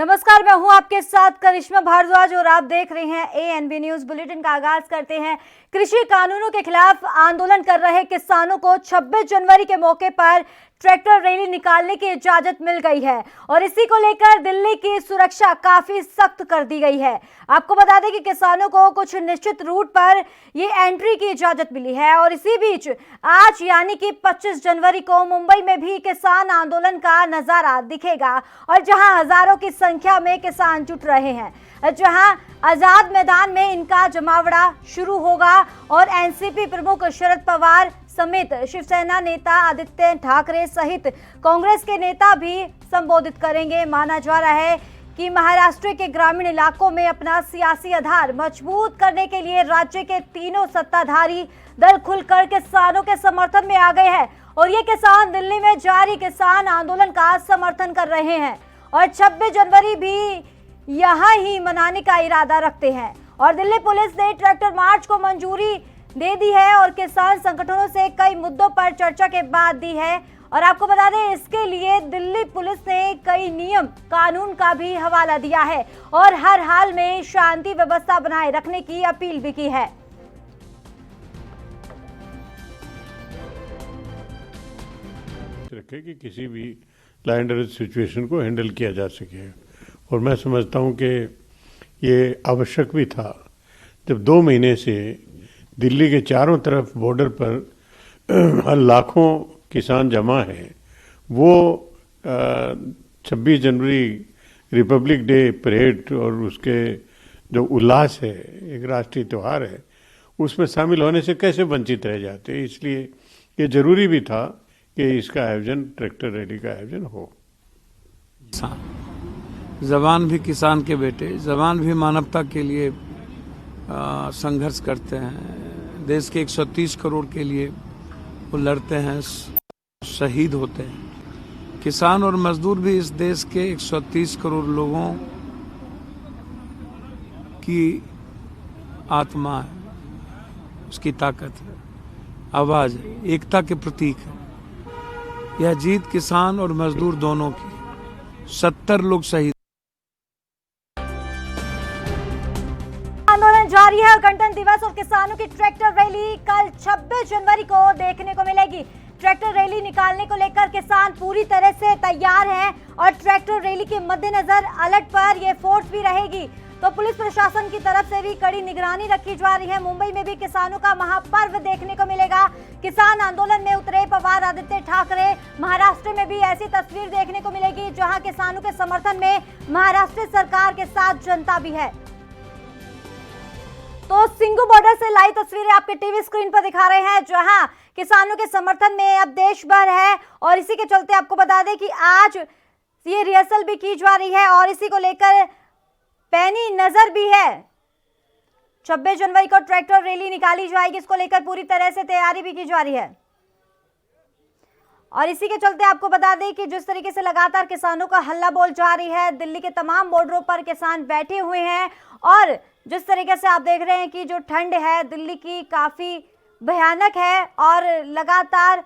नमस्कार, मैं हूं आपके साथ करिश्मा भारद्वाज और आप देख रहे हैं एएनबी न्यूज बुलेटिन का आगाज करते हैं। कृषि कानूनों के खिलाफ आंदोलन कर रहे किसानों को 26 जनवरी के मौके पर ट्रैक्टर रैली निकालने की इजाजत मिल गई है और इसी को लेकर दिल्ली की सुरक्षा काफी सख्त कर दी गई है। आपको बता दें कि किसानों को कुछ निश्चित रूट पर ये एंट्री की इजाजत मिली है और इसी बीच आज यानी कि 25 जनवरी को मुंबई में भी किसान आंदोलन का नजारा दिखेगा और जहां हजारों की संख्या में किसान जुट रहे हैं, जहां आजाद मैदान में इनका जमावड़ा शुरू होगा और एनसीपी प्रमुख शरद पवार समेत शिवसेना नेता आदित्य ठाकरे सहित कांग्रेस के नेता भी संबोधित करेंगे। माना जा रहा है कि महाराष्ट्र के ग्रामीण इलाकों में अपना सियासी आधार मजबूत करने के लिए राज्य के तीनों सत्ताधारी दल खुलकर किसानों के समर्थन में आ गए हैं और ये किसान दिल्ली में जारी किसान आंदोलन का समर्थन कर रहे हैं और 26 जनवरी भी यहाँ ही मनाने का इरादा रखते हैं। और दिल्ली पुलिस ने ट्रैक्टर मार्च को मंजूरी दे दी है और किसान संगठनों से कई मुद्दों पर चर्चा के बाद दी है। और आपको बता दें, इसके लिए दिल्ली पुलिस ने कई नियम कानून का भी हवाला दिया है और हर हाल में शांति व्यवस्था बनाए रखने की अपील भी की है। रखे कि किसी भी लॉ एंड ऑर्डर सिचुएशन को हैंडल किया जा सके और मैं समझता हूं कि ये आवश्यक भी था। जब 2 महीने से दिल्ली के चारों तरफ बॉर्डर पर लाखों किसान जमा है, वो 26 जनवरी रिपब्लिक डे परेड और उसके जो उल्लास है, एक राष्ट्रीय त्यौहार है, उसमें शामिल होने से कैसे वंचित रह जाते हैं। इसलिए ये जरूरी भी था कि इसका आयोजन, ट्रैक्टर रैली का आयोजन हो। जवान भी किसान के बेटे, जवान भी मानवता के लिए संघर्ष करते हैं। देश के 130 करोड़ के लिए वो लड़ते हैं, शहीद होते हैं। किसान और मजदूर भी इस देश के 130 करोड़ लोगों की आत्मा है, उसकी ताकत है, आवाज है, एकता के प्रतीक है। यह जीत किसान और मजदूर दोनों की। 70 लोग शहीद। आंदोलन जारी है और गणतंत्र दिवस और किसानों की ट्रैक्टर रैली कल 26 जनवरी को देखने को मिलेगी। ट्रैक्टर रैली निकालने को लेकर किसान पूरी तरह से तैयार हैं और ट्रैक्टर रैली के मद्देनजर अलर्ट पर यह फोर्स भी रहेगी। तो पुलिस प्रशासन की तरफ से भी कड़ी निगरानी रखी जा रही है। मुंबई में भी किसानों का महापर्व देखने को मिलेगा। किसान आंदोलन में उतरे पवार आदित्य ठाकरे। महाराष्ट्र में भी ऐसी तस्वीर देखने को मिलेगी जहां किसानों के समर्थन में महाराष्ट्र सरकार के साथ जनता भी है। तो सिंगू बॉर्डर से लाइव तस्वीरें आपके टीवी स्क्रीन पर दिखा रहे हैं, जहां किसानों के समर्थन में अब देश भर है और इसी के चलते आपको बता दें कि आज ये रिहर्सल भी की जा रही है और इसी को लेकर पैनी नजर भी है। 26 जनवरी को ट्रैक्टर रैली निकाली जाएगी, इसको लेकर पूरी तरह से तैयारी भी की जा रही है और इसी के चलते आपको बता दें कि जिस तरीके से लगातार किसानों का हल्ला बोल जारी है, दिल्ली के तमाम बॉर्डरों पर किसान बैठे हुए हैं और जिस तरीके से आप देख रहे हैं कि जो ठंड है दिल्ली की काफी भयानक है और लगातार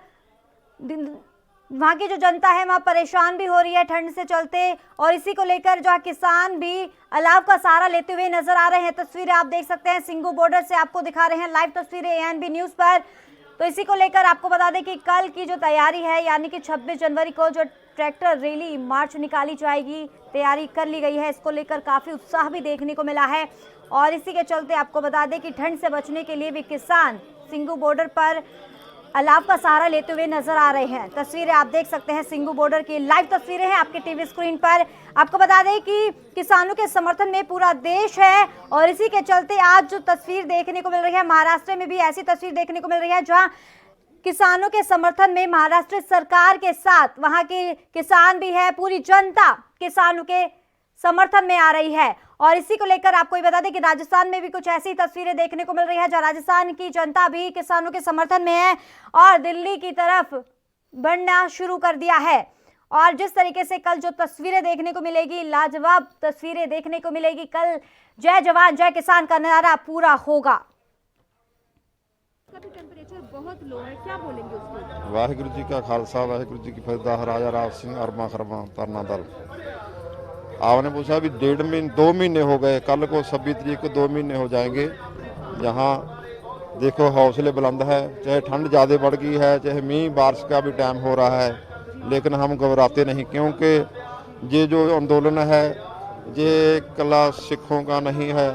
वहाँ की जो जनता है वहाँ परेशान भी हो रही है ठंड से चलते और इसी को लेकर जो किसान भी अलाव का सहारा लेते हुए नजर आ रहे हैं। तस्वीरें आप देख सकते हैं, सिंगू बॉर्डर से आपको दिखा रहे हैं लाइव तस्वीरें एएनबी न्यूज पर। तो इसी को लेकर आपको बता दें कि कल की जो तैयारी है यानी कि 26 जनवरी को जो ट्रैक्टर रैली मार्च निकाली जाएगी, तैयारी कर ली गई है। इसको लेकर काफी उत्साह भी देखने को मिला है और इसी के चलते आपको बता दें कि ठंड से बचने के लिए भी किसान सिंगू बॉर्डर पर अलाव का सहारा लेते हुए नजर आ रहे हैं। तस्वीरें आप देख सकते हैं, सिंगू बॉर्डर की लाइव तस्वीरें हैं आपके टीवी स्क्रीन पर। आपको बता दें कि किसानों के समर्थन में पूरा देश है और इसी के चलते आज जो तस्वीर देखने को मिल रही है, महाराष्ट्र में भी ऐसी तस्वीर देखने को मिल रही है जहां किसानों के समर्थन में महाराष्ट्र सरकार के साथ वहां के किसान भी है, पूरी जनता किसानों के समर्थन में आ रही है। और इसी को लेकर आपको ये बता दें कि राजस्थान में भी कुछ ऐसी तस्वीरें देखने को मिल रही है जहां राजस्थान की जनता भी किसानों के समर्थन में है और दिल्ली की तरफ बढ़ना शुरू कर दिया है। और जिस तरीके से कल जो तस्वीरें देखने को मिलेगी, लाजवाब तस्वीरें देखने को मिलेगी। कल जय जवान जय किसान का नारा पूरा होगा। टेम्परेचर बहुत लो है, क्या बोलेंगे उसको? वाहिगुरु जी का खालसा वाहिगुरु जी की फतेह। राजा राव सिंह अरमा खरमा तरना दल। आपने पूछा अभी 2 महीने हो गए, कल को 26 तारीख को 2 महीने हो जाएंगे। यहाँ देखो हौसले बुलंद है, चाहे ठंड ज़्यादा बढ़ गई है, चाहे मींह बारिश का भी टाइम हो रहा है, लेकिन हम घबराते नहीं, क्योंकि ये जो आंदोलन है ये कला सिखों का नहीं है,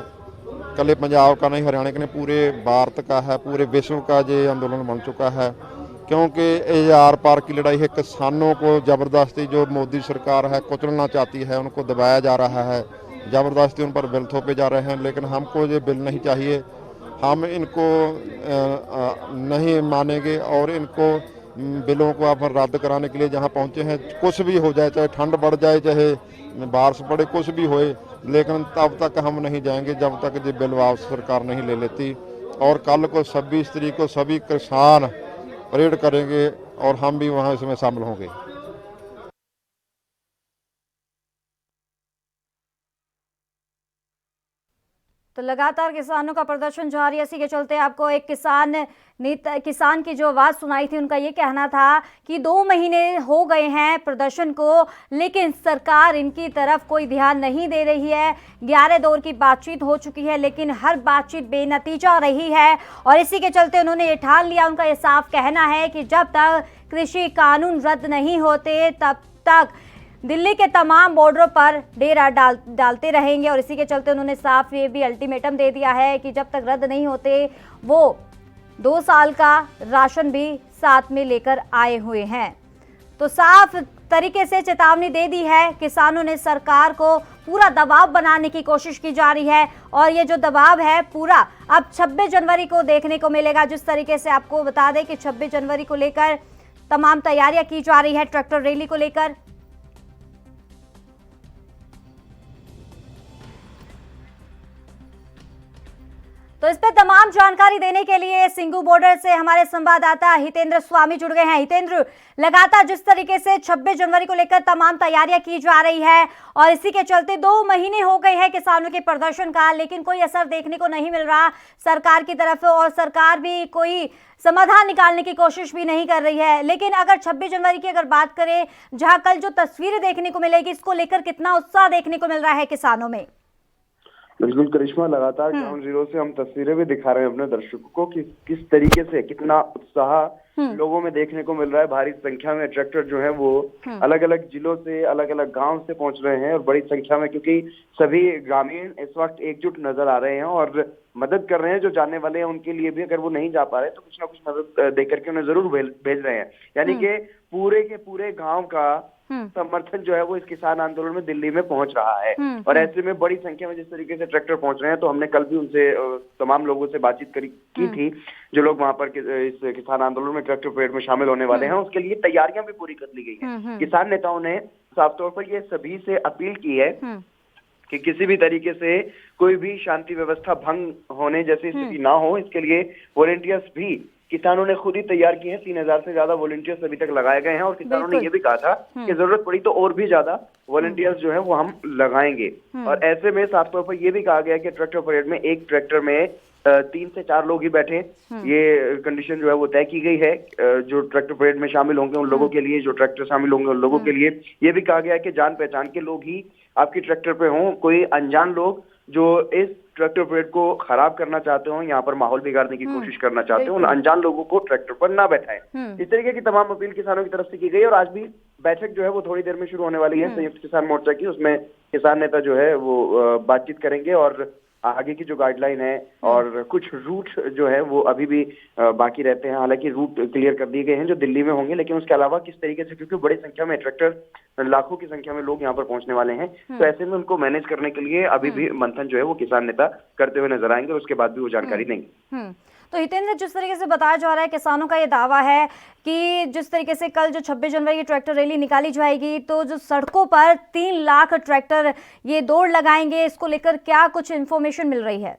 कले पंजाब का नहीं, हरियाणा का नहीं, पूरे भारत का है, पूरे विश्व का ये आंदोलन बन चुका है। क्योंकि ये आर पार की लड़ाई है, किसानों को ज़बरदस्ती जो मोदी सरकार है कुचलना चाहती है, उनको दबाया जा रहा है, ज़बरदस्ती उन पर बिल थोपे जा रहे हैं। लेकिन हमको ये बिल नहीं चाहिए, हम इनको नहीं मानेंगे और इनको बिलों को आप रद्द कराने के लिए जहां पहुंचे हैं, कुछ भी हो जाए, चाहे ठंड बढ़ जाए, चाहे बारिश पड़े, कुछ भी होए, लेकिन तब तक हम नहीं जाएंगे जब तक ये बिल वापस सरकार नहीं ले लेती। और कल को 26 तारीख को सभी किसान परेड करेंगे और हम भी वहां इसमें शामिल होंगे। तो लगातार किसानों का प्रदर्शन जारी है। इसी के चलते आपको एक किसान की जो आवाज सुनाई थी, उनका ये कहना था कि 2 महीने हो गए हैं प्रदर्शन को, लेकिन सरकार इनकी तरफ कोई ध्यान नहीं दे रही है। 11 दौर की बातचीत हो चुकी है, लेकिन हर बातचीत बेनतीजा रही है और इसी के चलते उन्होंने ये ठान लिया। उनका ये साफ कहना है कि जब तक कृषि कानून रद्द नहीं होते तब तक दिल्ली के तमाम बॉर्डरों पर डेरा डालते रहेंगे। और इसी के चलते उन्होंने साफ ये भी अल्टीमेटम दे दिया है कि जब तक रद्द नहीं होते वो 2 साल का राशन भी साथ में लेकर आए हुए हैं। तो साफ तरीके से चेतावनी दे दी है किसानों ने। सरकार को पूरा दबाव बनाने की कोशिश की जा रही है और ये जो दबाव है पूरा अब 26 जनवरी को देखने को मिलेगा। जिस तरीके से आपको बता दें कि 26 जनवरी को लेकर तमाम तैयारियां की जा रही है ट्रैक्टर रैली को लेकर। तो इस पर तमाम जानकारी देने के लिए सिंगू बॉर्डर से हमारे संवाददाता हितेंद्र स्वामी जुड़ गए हैं। हितेंद्र, लगातार जिस तरीके से 26 जनवरी को लेकर तमाम तैयारियां की जा रही है और इसी के चलते 2 महीने हो गए हैं किसानों के प्रदर्शन का, लेकिन कोई असर देखने को नहीं मिल रहा सरकार की तरफ और सरकार भी कोई समाधान निकालने की कोशिश भी नहीं कर रही है। लेकिन अगर 26 जनवरी की अगर बात करें, जहां कल जो तस्वीरें देखने को मिलेगी, इसको लेकर कितना उत्साह देखने को मिल रहा है किसानों में? बिल्कुल करिश्मा, लगातार ग्राउंड जीरो से हम तस्वीरें भी दिखा रहे हैं अपने दर्शकों को कि किस तरीके से कितना उत्साह लोगों में देखने को मिल रहा है। भारी संख्या में ट्रैक्टर जो है वो अलग अलग जिलों से, अलग अलग गांव से पहुंच रहे हैं और बड़ी संख्या में, क्योंकि सभी ग्रामीण इस वक्त एकजुट नजर आ रहे हैं और मदद कर रहे हैं। जो जाने वाले हैं उनके लिए भी अगर वो नहीं जा पा रहे तो कुछ ना कुछ मदद दे करके उन्हें जरूर भेज रहे हैं। यानी कि पूरे के पूरे गांव का समर्थन जो है वो इस किसान आंदोलन में दिल्ली में पहुंच रहा है। और ऐसे में बड़ी संख्या में जिस तरीके से ट्रैक्टर पहुंच रहे हैं, तो हमने कल भी उनसे तमाम लोगों से बातचीत की थी जो लोग वहां पर इस किसान आंदोलन में ट्रैक्टर परेड में शामिल होने वाले हैं। उसके लिए तैयारियां भी पूरी कर ली गई हैं। किसान नेताओं ने साफ तौर पर ये सभी से अपील की है कि किसी भी तरीके से कोई भी शांति व्यवस्था भंग होने जैसी स्थिति ना हो। इसके लिए वॉलंटियर्स भी किसानों ने खुद ही तैयार किए हैं। 3000 से ज्यादा वॉलंटियर्स अभी तक लगाए गए हैं और किसानों ने ये भी कहा था कि जरूरत पड़ी तो और भी ज्यादा वॉलंटियर्स जो है वो हम लगाएंगे। और ऐसे में साफ तौर पर यह भी कहा गया कि ट्रैक्टर परेड में एक ट्रैक्टर में 3 से 4 लोग ही बैठे, ये कंडीशन जो है वो तय की गई है। जो ट्रैक्टर परेड में शामिल होंगे उन लोगों के लिए, जो ट्रैक्टर शामिल होंगे उन लोगों के लिए ये भी कहा गया है कि जान पहचान के लोग ही आपकी ट्रैक्टर पे हों। कोई अनजान लोग जो इस ट्रैक्टर परेड को खराब करना चाहते हो, यहाँ पर माहौल बिगाड़ने की कोशिश करना चाहते हो, उन अनजान लोगों को ट्रैक्टर पर ना बैठाएं। इस तरीके की तमाम अपील किसानों की तरफ से की गई और आज भी बैठक जो है वो थोड़ी देर में शुरू होने वाली है संयुक्त किसान मोर्चा की। उसमें किसान नेता जो है वो बातचीत करेंगे और आगे की जो गाइडलाइन है और कुछ रूट जो है वो अभी भी बाकी रहते हैं। हालांकि रूट क्लियर कर दिए गए हैं जो दिल्ली में होंगे, लेकिन उसके अलावा किस तरीके से, क्योंकि बड़ी संख्या में ट्रैक्टर, लाखों की संख्या में लोग यहाँ पर पहुंचने वाले हैं, तो ऐसे में उनको मैनेज करने के लिए अभी भी मंथन जो है वो किसान नेता करते हुए नजर आएंगे और उसके बाद भी वो जानकारी देंगे। तो हितेंद्र, जिस तरीके से बताया जा रहा है, किसानों का ये दावा है कि जिस तरीके से कल जो 26 जनवरी की ट्रैक्टर रैली निकाली जाएगी, तो जो सड़कों पर 3 लाख ट्रैक्टर ये दौड़ लगाएंगे, इसको लेकर क्या कुछ इन्फॉर्मेशन मिल रही है?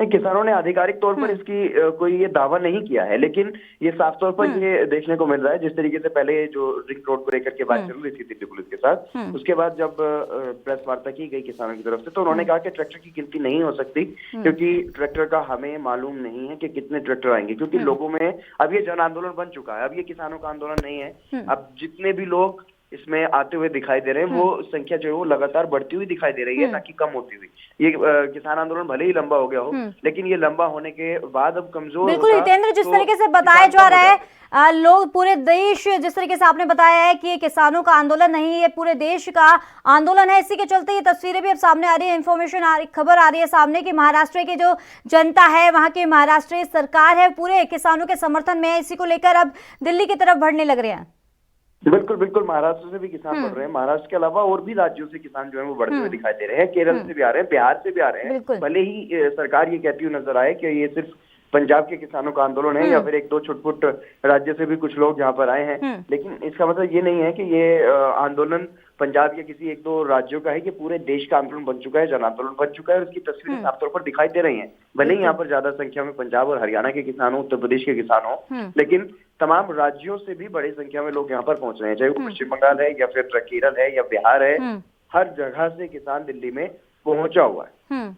किसानों ने आधिकारिक तौर पर इसकी कोई ये दावा नहीं किया है, लेकिन ये साफ तौर पर ये देखने को मिल रहा है जिस तरीके से पहले जो रिंग रोड को लेकर के बात चल रही थी दिल्ली पुलिस के साथ, उसके बाद जब प्रेस वार्ता की गई किसानों की तरफ से, तो उन्होंने कहा कि ट्रैक्टर की गिनती नहीं हो सकती क्योंकि ट्रैक्टर का हमें मालूम नहीं है कि कितने ट्रैक्टर आएंगे, क्योंकि लोगों में अब ये जन आंदोलन बन चुका है। अब ये किसानों का आंदोलन नहीं है। अब जितने भी लोग इसमें आते हुए दिखाई दे रहे हैं, वो संख्या जो है वो लगातार बढ़ती हुई दिखाई दे रही है, ना कि कम होती हुई। ये किसान आंदोलन भले ही लंबा हो गया हो, लेकिन ये लंबा होने के बाद अब कमजोर बिल्कुल होगा हितेंद्र, जिस तो तरीके से बताया किसान जा कम रहा हो है जाएगा। लोग पूरे देश, जिस तरीके से आपने बताया है कि ये किसानों का आंदोलन नहीं, ये पूरे देश का आंदोलन है, इसी के चलते ये तस्वीरें भी अब सामने आ रही है, इंफॉर्मेशन खबर आ रही है सामने कि महाराष्ट्र की जो जनता है, वहां की महाराष्ट्र सरकार है, पूरे किसानों के समर्थन में है। इसी को लेकर अब दिल्ली की तरफ बढ़ने लग रहे हैं। बिल्कुल बिल्कुल, महाराष्ट्र से भी किसान बढ़ रहे हैं, महाराष्ट्र के अलावा और भी राज्यों से किसान जो है वो बढ़ते हुए दिखाई दे रहे हैं, केरल से भी आ रहे हैं, बिहार से भी आ रहे बिल्कुल। हैं। भले ही सरकार ये कहती हुई नजर आए कि ये सिर्फ पंजाब के किसानों का आंदोलन है, या फिर एक दो छुटपुट राज्य से भी कुछ लोग यहाँ पर आए हैं, लेकिन इसका मतलब ये नहीं है कि ये आंदोलन पंजाब या किसी एक दो राज्यों का है, कि पूरे देश का आंदोलन बन चुका है, जन आंदोलन बन चुका है, और उसकी तस्वीरें साफ तौर पर दिखाई दे रही हैं। भले ही यहाँ पर ज्यादा संख्या में पंजाब और हरियाणा के किसान हो, उत्तर प्रदेश के किसान हो, लेकिन तमाम राज्यों से भी बड़ी संख्या में लोग यहाँ पर पहुंच रहे हैं, चाहे वो पश्चिम बंगाल है या फिर केरल है या बिहार है, हर जगह से किसान दिल्ली में पहुंचा हुआ है।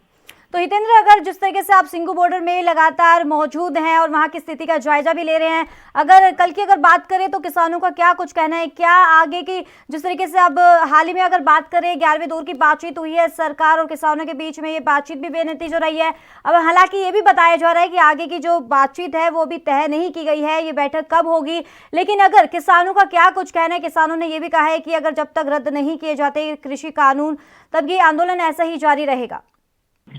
तो हितेंद्र, अगर जिस तरीके से आप सिंघू बॉर्डर में लगातार मौजूद हैं और वहां की स्थिति का जायजा भी ले रहे हैं, अगर कल की अगर बात करें तो किसानों का क्या कुछ कहना है, क्या आगे की, जिस तरीके से अब हाल ही में अगर बात करें 11वें दौर की बातचीत हुई है सरकार और किसानों के बीच में, ये बातचीत भी बेनतीजा रही है। अब हालांकि ये भी बताया जा रहा है कि आगे की जो बातचीत है वो भी तय नहीं की गई है, ये बैठक कब होगी, लेकिन अगर किसानों का क्या कुछ कहना है, किसानों ने ये भी कहा है कि अगर जब तक रद्द नहीं किए जाते कृषि कानून, तब ये आंदोलन ऐसा ही जारी रहेगा।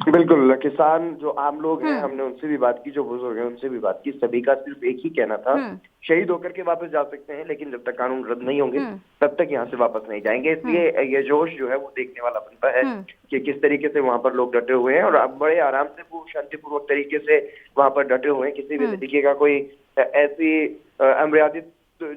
बिल्कुल, किसान जो आम लोग हैं, हमने उनसे भी बात की, जो बुजुर्ग हैं उनसे भी बात की, सभी का सिर्फ एक ही कहना था, शहीद होकर के वापस जा सकते हैं, लेकिन जब तक कानून रद्द नहीं होंगे तब तक यहाँ से वापस नहीं जाएंगे। इसलिए ये जोश जो है वो देखने वाला बनता है कि किस तरीके से वहाँ पर लोग डटे हुए हैं, और अब बड़े आराम से वो शांतिपूर्वक तरीके से वहाँ पर डटे हुए हैं। किसी भी तरीके का कोई ऐसी अमर्यादित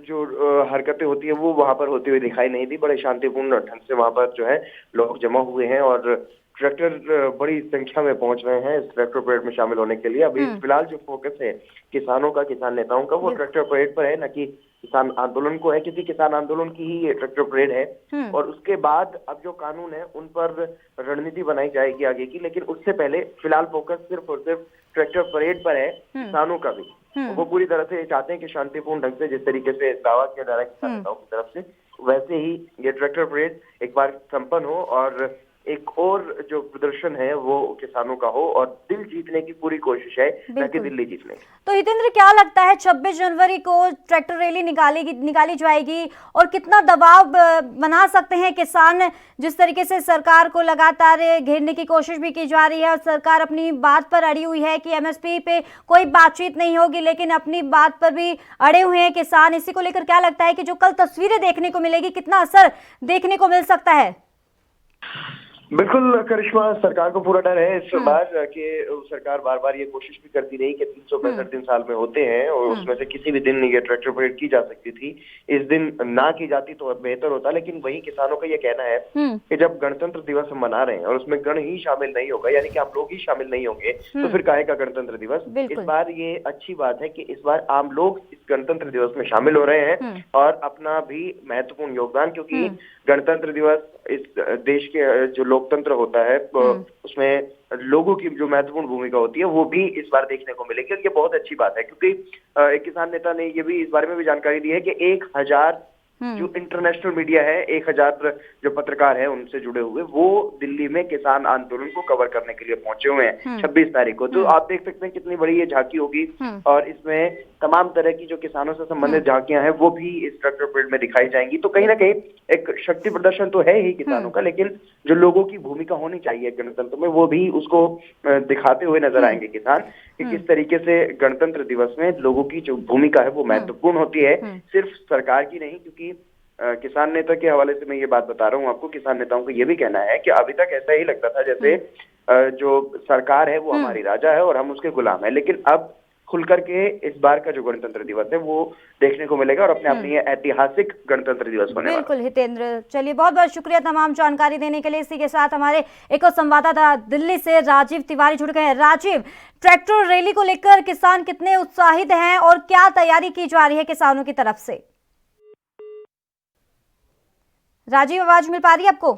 जो हरकतें होती है वो वहाँ पर होती हुई दिखाई नहीं दी। बड़े शांतिपूर्ण ढंग से वहाँ पर जो है लोग जमा हुए हैं, और ट्रैक्टर बड़ी संख्या में पहुंच रहे हैं इस ट्रैक्टर परेड में शामिल होने के लिए। अभी फिलहाल जो फोकस है किसानों का, किसान नेताओं का, वो ट्रैक्टर परेड पर है, न कि किसान आंदोलन को है, क्योंकि किसान आंदोलन की ही ये ट्रैक्टर परेड है। और उसके बाद अब जो कानून है उन पर रणनीति बनाई जाएगी आगे की, लेकिन उससे पहले फिलहाल फोकस सिर्फ और सिर्फ ट्रैक्टर परेड पर है। किसानों का भी वो पूरी तरह से चाहते हैं कि शांतिपूर्ण ढंग से, जिस तरीके से दावा किया जा रहा है किसान नेताओं की तरफ से, वैसे ही ये ट्रैक्टर परेड एक बार संपन्न हो और एक और जो प्रदर्शन है वो किसानों का हो, और दिल जीतने की पूरी कोशिश है, न कि दिल्ली जीतने की। तो हितेंद्र, क्या लगता है 26 जनवरी को ट्रैक्टर रैली निकाली जाएगी, और कितना दबाव बना सकते हैं किसान, जिस तरीके से सरकार को लगातार घेरने की कोशिश भी की जा रही है, और सरकार अपनी बात पर अड़ी हुई है कि एमएसपी पे कोई बातचीत नहीं होगी, लेकिन अपनी बात पर भी अड़े हुए हैं किसान। इसी को लेकर क्या लगता है कि जो कल तस्वीरें देखने को मिलेगी, कितना असर देखने को मिल सकता है? बिल्कुल करिश्मा, सरकार को पूरा डर है इस बार कि सरकार बार बार ये कोशिश भी करती रही कि 365 दिन साल में होते हैं, और उसमें से किसी भी दिन ये ट्रैक्टर परेड की जा सकती थी। इस दिन ना की जाती तो बेहतर होता, लेकिन वही किसानों का ये कहना है कि जब गणतंत्र दिवस हम मना रहे हैं और उसमें गण ही शामिल नहीं होगा, यानी कि आप लोग ही शामिल नहीं होंगे, तो फिर काहे का गणतंत्र दिवस। इस बार ये अच्छी बात है कि इस बार आम लोग इस गणतंत्र दिवस में शामिल हो रहे हैं और अपना भी महत्वपूर्ण योगदान, क्योंकि गणतंत्र दिवस इस देश के जो लोकतंत्र होता है उसमें लोगों की जो महत्वपूर्ण भूमिका होती है वो भी इस बार देखने को मिलेगी। और ये बहुत अच्छी बात है, क्योंकि एक किसान नेता ने ये भी इस बारे में भी जानकारी दी है कि 1000 जो इंटरनेशनल मीडिया है, 1000 जो पत्रकार है उनसे जुड़े हुए, वो दिल्ली में किसान आंदोलन को कवर करने के लिए पहुंचे हुए हैं 26 तारीख को। तो आप देख सकते हैं कितनी बड़ी ये झांकी होगी, और इसमें तमाम तरह की जो किसानों से संबंधित झांकियां हैं वो भी इस ट्रैक्टर परेड में दिखाई जाएंगी। तो कहीं ना कहीं एक शक्ति प्रदर्शन तो है ही किसानों का, लेकिन जो लोगों की भूमिका होनी चाहिए गणतंत्र में, वो भी उसको दिखाते हुए नजर आएंगे किसान, कि किस तरीके से गणतंत्र दिवस में लोगों की जो भूमिका है वो महत्वपूर्ण होती है, सिर्फ सरकार की नहीं। क्योंकि किसान नेता के हवाले से मैं ये बात बता रहा हूँ आपको, किसान नेताओं को ये भी कहना है कि अभी तक ऐसा ही लगता था जैसे जो सरकार है वो हमारी राजा है और हम उसके गुलाम है, लेकिन अब खुल करके इस बार का जो गणतंत्र दिवस है वो देखने को मिलेगा, और अपने आप में ये ऐतिहासिक गणतंत्र दिवस होने वाला है। बिल्कुल हितेंद्र, चलिए बहुत बहुत शुक्रिया तमाम जानकारी देने के लिए। इसी के साथ हमारे एक और संवाददाता दिल्ली से राजीव तिवारी जुड़ गए हैं। राजीव, ट्रैक्टर रैली को लेकर किसान कितने उत्साहित हैं और क्या तैयारी की जा रही है किसानों की तरफ से? राजीव, आवाज मिल पा रही है आपको?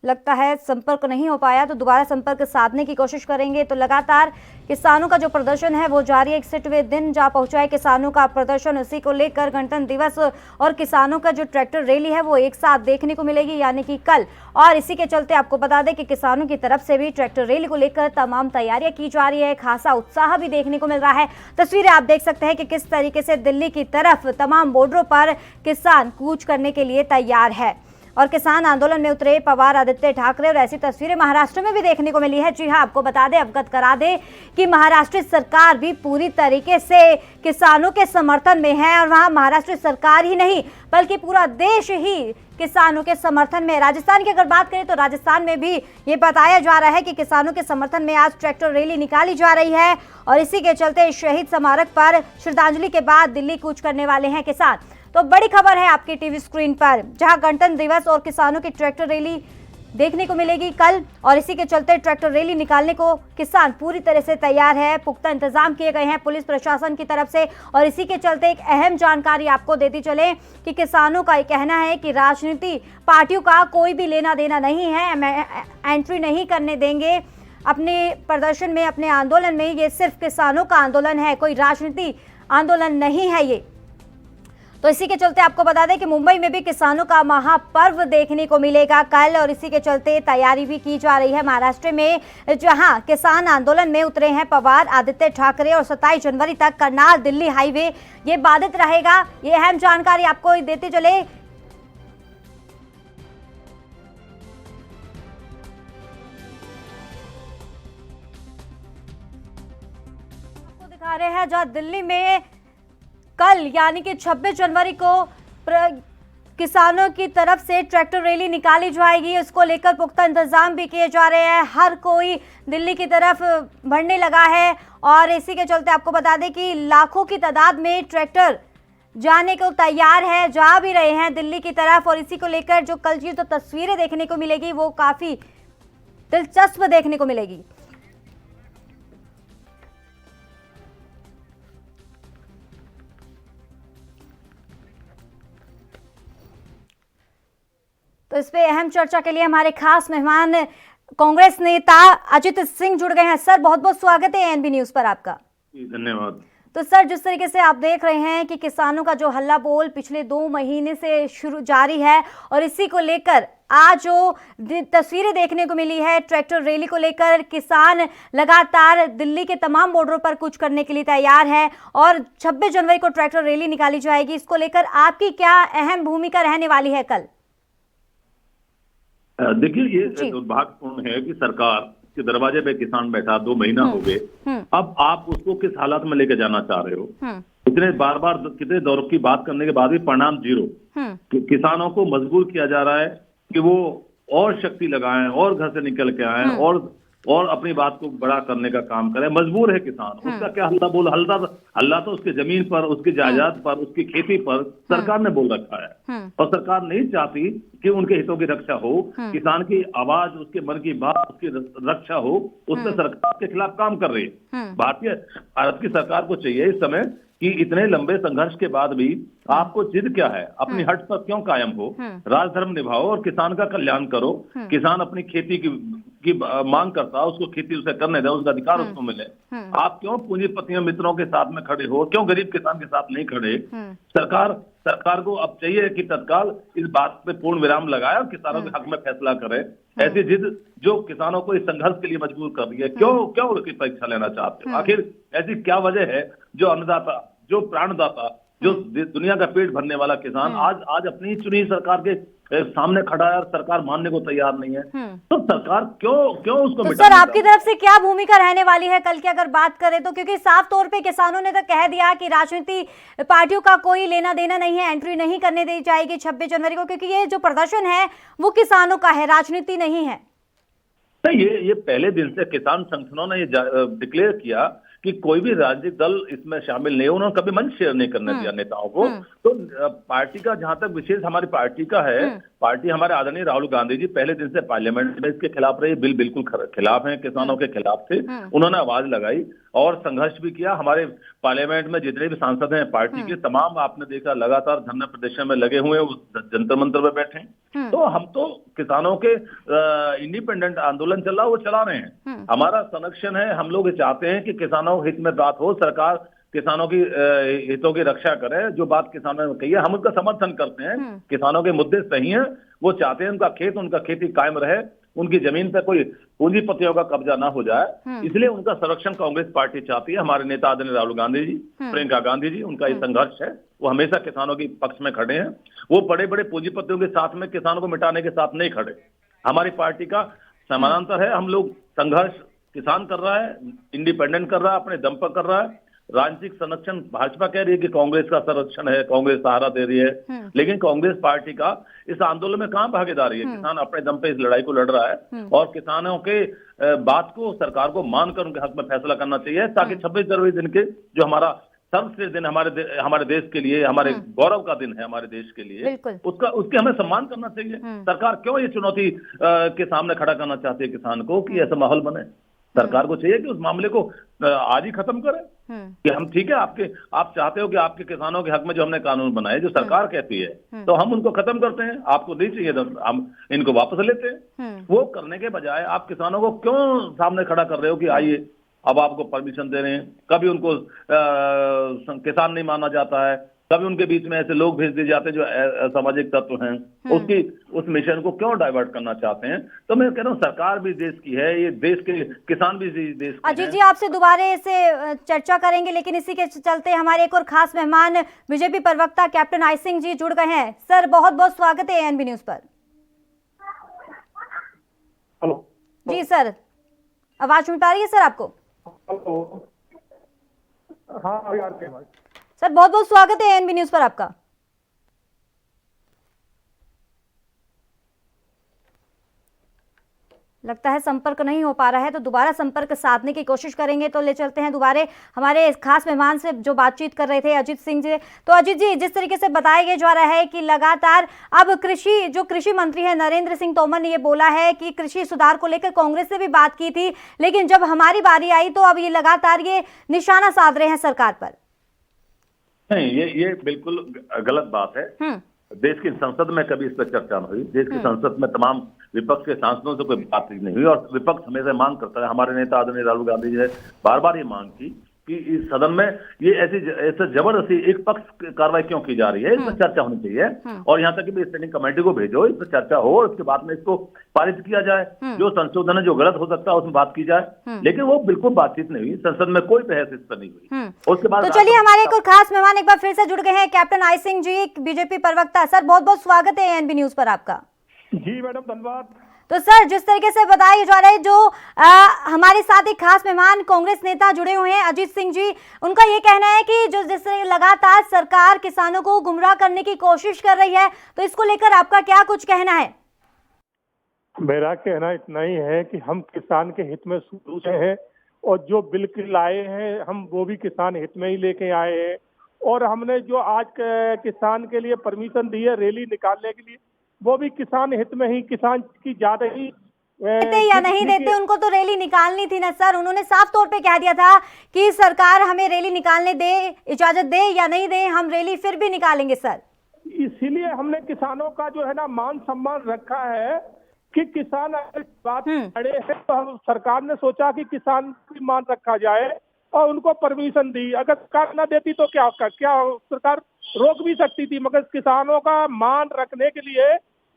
लगता है संपर्क नहीं हो पाया, तो दोबारा संपर्क साधने की कोशिश करेंगे। तो लगातार किसानों का जो प्रदर्शन है वो जारी है। 61वें दिन जा पहुंचा है किसानों का प्रदर्शन। इसी को लेकर गणतंत्र दिवस और किसानों का जो ट्रैक्टर रैली है वो एक साथ देखने को मिलेगी, यानी कि कल। और इसी के चलते आपको बता दें कि किसानों की तरफ से भी ट्रैक्टर रैली को लेकर तमाम तैयारियां की जा रही है। खासा उत्साह भी देखने को मिल रहा है। तस्वीरें आप देख सकते हैं कि किस तरीके से दिल्ली की तरफ तमाम बॉर्डरों पर किसान कूच करने के लिए तैयार है और किसान आंदोलन में उतरे पवार आदित्य ठाकरे। और ऐसी तस्वीरें महाराष्ट्र में भी देखने को मिली है। जी हां, आपको बता दें, अवगत करा दें कि महाराष्ट्र सरकार भी पूरी तरीके से किसानों के समर्थन में है और वहां महाराष्ट्र सरकार ही नहीं बल्कि पूरा देश ही किसानों के समर्थन में। राजस्थान की अगर बात करें तो राजस्थान में भी ये बताया जा रहा है कि किसानों के समर्थन में आज ट्रैक्टर रैली निकाली जा रही है और इसी के चलते शहीद स्मारक पर श्रद्धांजलि के बाद दिल्ली कूच करने वाले हैं किसान। तो बड़ी खबर है आपकी टीवी स्क्रीन पर, जहां गणतंत्र दिवस और किसानों की ट्रैक्टर रैली देखने को मिलेगी कल और इसी के चलते ट्रैक्टर रैली निकालने को किसान पूरी तरह से तैयार है। पुख्ता इंतजाम किए गए हैं पुलिस प्रशासन की तरफ से और इसी के चलते एक अहम जानकारी आपको देती चले कि किसानों का कहना है कि राजनीति पार्टियों का कोई भी लेना देना नहीं है, एंट्री नहीं करने देंगे अपने प्रदर्शन में, अपने आंदोलन में। ये सिर्फ किसानों का आंदोलन है, कोई राजनीति आंदोलन नहीं है ये। तो इसी के चलते आपको बता दें कि मुंबई में भी किसानों का महापर्व देखने को मिलेगा कल और इसी के चलते तैयारी भी की जा रही है महाराष्ट्र में, जहां किसान आंदोलन में उतरे हैं पवार आदित्य ठाकरे और 27 जनवरी तक करनाल दिल्ली हाईवे ये बाधित रहेगा। ये अहम जानकारी आपको देते चले। आपको दिखा रहे हैं जहां दिल्ली में कल यानी कि 26 जनवरी को किसानों की तरफ से ट्रैक्टर रैली निकाली जाएगी। इसको लेकर पुख्ता इंतजाम भी किए जा रहे हैं। हर कोई दिल्ली की तरफ बढ़ने लगा है और इसी के चलते आपको बता दें कि लाखों की तादाद में ट्रैक्टर जाने को तैयार है, जा भी रहे हैं दिल्ली की तरफ। और इसी को लेकर जो कल की तो तस्वीरें देखने को मिलेगी वो काफी दिलचस्प देखने को मिलेगी। तो इस पे अहम चर्चा के लिए हमारे खास मेहमान कांग्रेस नेता अजित सिंह जुड़ गए हैं। सर, बहुत बहुत स्वागत है एएनबी न्यूज पर आपका। धन्यवाद। तो सर, जिस तरीके से आप देख रहे हैं कि किसानों का जो हल्ला बोल पिछले 2 महीने से शुरू जारी है और इसी को लेकर आज जो तस्वीरें देखने को मिली है ट्रैक्टर रैली को लेकर, किसान लगातार दिल्ली के तमाम बॉर्डरों पर कूच करने के लिए तैयार है और 26 जनवरी को ट्रैक्टर रैली निकाली जाएगी। इसको लेकर आपकी क्या अहम भूमिका रहने वाली है कल? देखिए, ये दुर्भाग्यपूर्ण है कि सरकार के दरवाजे पे किसान बैठा 2 महीना हो गए। अब आप उसको किस हालात में लेके जाना चाह रहे हो? इतने बार बार कितने दौर की बात करने के बाद भी परिणाम जीरो। किसानों को मजबूर किया जा रहा है कि वो और शक्ति लगाएं और घर से निकल के आए और अपनी बात को बड़ा करने का काम करें। मजबूर है किसान। उसका क्या हल्ला बोल? हल्ला तो उसकी जमीन पर, उसकी जायदाद पर, उसकी खेती पर सरकार ने बोल रखा है और सरकार नहीं चाहती कि उनके हितों की रक्षा हो, किसान की आवाज, उसके मन की बात, उसकी रक्षा हो। उसमें सरकार के खिलाफ काम कर रही है। भारत की सरकार को चाहिए इस समय कि इतने लंबे संघर्ष के बाद भी आपको जिद क्या है? अपनी हट पर क्यों कायम हो? राजधर्म निभाओ और किसान का कल्याण करो। किसान अपनी खेती की मांग करता, उसको खेती उसे करने दे, उसका अधिकार उसको मिले। आप क्यों पूंजीपतियों मित्रों के साथ में खड़े हो? क्यों गरीब किसान के साथ नहीं खड़े? सरकार को अब चाहिए कि तत्काल इस बात पे पूर्ण विराम लगाए और किसानों के हक में फैसला करे। ऐसी जिद जो किसानों को इस संघर्ष के लिए मजबूर कर रही है, क्यों उसकी परीक्षा लेना चाहते हो? आखिर ऐसी क्या वजह है जो अन्नदाता, जो प्राणदाता, जो दुनिया का पेट भरने वाला किसान आज अपनी चुनी सरकार के सामने खड़ा है और सरकार मानने को तैयार नहीं है? तो सरकार क्यों उसको तो सर, आपकी तरफ से क्या भूमिका रहने वाली है कल की अगर बात करें तो? क्योंकि साफ तौर पे किसानों ने तो कह दिया कि राजनीति पार्टियों का कोई लेना देना नहीं है, एंट्री नहीं करने दी जाएगी 26 जनवरी को, क्योंकि ये जो प्रदर्शन है वो किसानों का है, राजनीति नहीं है। नहीं, ये पहले दिन से किसान संगठनों ने ये डिक्लेयर किया कि कोई भी राजनीतिक दल इसमें शामिल नहीं हो। उन्होंने कभी मंच शेयर नहीं करने दिया नेताओं को। तो पार्टी का जहां तक विशेष हमारी पार्टी का है पार्टी हमारे आदरणीय राहुल गांधी जी पहले दिन से पार्लियामेंट में इसके खिलाफ रही, बिल बिल्कुल खिलाफ हैं, किसानों के खिलाफ थे। उन्होंने आवाज लगाई और संघर्ष भी किया। हमारे पार्लियामेंट में जितने भी सांसद हैं पार्टी के तमाम, आपने देखा लगातार धरना प्रदर्शन में लगे हुए हैं, उस जंतर मंतर में बैठे हैं। तो हम तो किसानों के इंडिपेंडेंट आंदोलन चल रहा है वो चला रहे हैं, हमारा संरक्षण है। हम लोग चाहते हैं कि किसानों हित में बात हो, सरकार किसानों की हितों की रक्षा करे। जो बात किसानों ने कही है हम उसका समर्थन करते हैं। किसानों के मुद्दे सही हैं, वो चाहते हैं उनका खेती कायम रहे, उनकी जमीन पर कोई पूंजीपतियों का कब्जा ना हो जाए, इसलिए उनका संरक्षण कांग्रेस पार्टी चाहती है। हमारे नेता आदरणीय राहुल गांधी जी, प्रियंका गांधी जी, उनका ये संघर्ष है, वो हमेशा किसानों के पक्ष में खड़े हैं। वो बड़े बड़े पूंजीपतियों के साथ में किसानों को मिटाने के साथ नहीं खड़े। हमारी पार्टी का समानांतर है, हम लोग संघर्ष किसान कर रहा है, इंडिपेंडेंट कर रहा है, अपने दम पर कर रहा है। राजनीतिक संरक्षण भाजपा कह रही है कि कांग्रेस का संरक्षण है, कांग्रेस सहारा दे रही है, लेकिन कांग्रेस पार्टी का इस आंदोलन में कहां भागीदारी है? किसान अपने दम पे इस लड़ाई को लड़ रहा है और किसानों के बात को सरकार को मानकर उनके हक में फैसला करना चाहिए, ताकि 26 जनवरी दिन के जो हमारा सर्वश्रेष्ठ दिन हमारे देश के लिए, हमारे गौरव का दिन है हमारे देश के लिए, उसके हमें सम्मान करना चाहिए। सरकार क्यों ये चुनौती के सामने खड़ा करना चाहती है किसान को कि ऐसा माहौल बने? सरकार को चाहिए कि उस मामले को आज ही खत्म करें कि हम ठीक है, आप चाहते हो कि आपके किसानों के हक में जो हमने कानून बनाए, जो सरकार कहती है, तो हम उनको खत्म करते हैं। आपको नहीं चाहिए तो हम इनको वापस लेते हैं। वो करने के बजाय आप किसानों को क्यों सामने खड़ा कर रहे हो कि आइए अब आपको परमिशन दे रहे हैं? कभी उनको किसान नहीं माना जाता है, कभी उनके बीच में ऐसे लोग भेज दिए जाते हैं जो असामाजिक तत्व हैं, उस मिशन को क्यों डाइवर्ट करना चाहते हैं? तो मैं कह रहा हूँ सरकार भी देश की है, ये देश के किसान भी देश के अजीत जी आपसे दोबारा से चर्चा करेंगे, लेकिन इसी के चलते हमारे एक और खास मेहमान बीजेपी प्रवक्ता कैप्टन आई सिंह जी जुड़ गए हैं। सर बहुत बहुत स्वागत है एएनबी न्यूज पर। हेलो जी सर, आवाज मिल पा रही है सर आपको? हेलो, हाँ सर बहुत बहुत स्वागत है एएनबी न्यूज पर आपका। लगता है संपर्क नहीं हो पा रहा है, तो दोबारा संपर्क साधने की कोशिश करेंगे। तो ले चलते हैं दोबारा हमारे खास मेहमान से जो बातचीत कर रहे थे अजीत सिंह जी। तो अजीत जी, जिस तरीके से बताया जा रहा है कि लगातार अब कृषि मंत्री है नरेंद्र सिंह तोमर ने ये बोला है कि कृषि सुधार को लेकर कांग्रेस से भी बात की थी, लेकिन जब हमारी बारी आई तो अब ये लगातार ये निशाना साध रहे हैं सरकार पर। नहीं, ये बिल्कुल गलत बात है। देश की संसद में कभी इस पर चर्चा नहीं हुई। देश की संसद में तमाम विपक्ष के सांसदों से कोई बात नहीं हुई और विपक्ष हमेशा मांग करता है। हमारे नेता आदरणीय राहुल गांधी जी ने बार बार ये मांग की कि इस सदन में ये ऐसे जबरदस्ती एक पक्ष कार्रवाई क्यों की जा रही है, इस पर चर्चा होनी चाहिए। और यहाँ तक कि स्टैंडिंग कमेटी को भेजो, इस पर चर्चा हो और उसके बाद में इसको पारित किया जाए। जो संशोधन है, जो गलत हो सकता है उसमें बात की जाए, लेकिन वो बिल्कुल बातचीत नहीं हुई। संसद में कोई बहस इस पर नहीं हुई। उसके बाद तो चलिए हमारे एक और खास मेहमान एक बार फिर से जुड़ गए हैं, captain I Singh ji, BJP प्रवक्ता। सर बहुत बहुत स्वागत है एएनबी न्यूज पर आपका। जी मैडम, धन्यवाद। तो सर जिस तरीके से बताया जा रहा है, जो हमारे साथ एक खास मेहमान कांग्रेस नेता जुड़े हुए हैं अजीत सिंह जी, उनका ये कहना है कि जो जिस लगातार सरकार किसानों को गुमराह करने की कोशिश कर रही है, तो इसको लेकर आपका क्या कुछ कहना है? मेरा कहना इतना ही है कि हम किसान के हित में शुरू से हैं और जो बिल लाए हैं हम वो भी किसान हित में ही लेके आए हैं। और हमने जो आज किसान के लिए परमिशन दी है रैली निकालने के लिए, वो भी किसान हित में ही, किसान की ज्यादा ही देते या नहीं देते, उनको तो रैली निकालनी थी ना सर। उन्होंने साफ तौर पे कह दिया था कि सरकार हमें रैली निकालने दे, इजाजत दे या नहीं दे, हम रैली फिर भी निकालेंगे सर। इसीलिए हमने किसानों का जो है ना मान सम्मान रखा है कि किसान अगर बात खड़े हैं तो हम सरकार ने सोचा कि किसान की मान रखा जाए और उनको परमिशन दी। अगर सरकार न देती तो क्या सरकार रोक भी सकती थी, मगर किसानों का मान रखने के लिए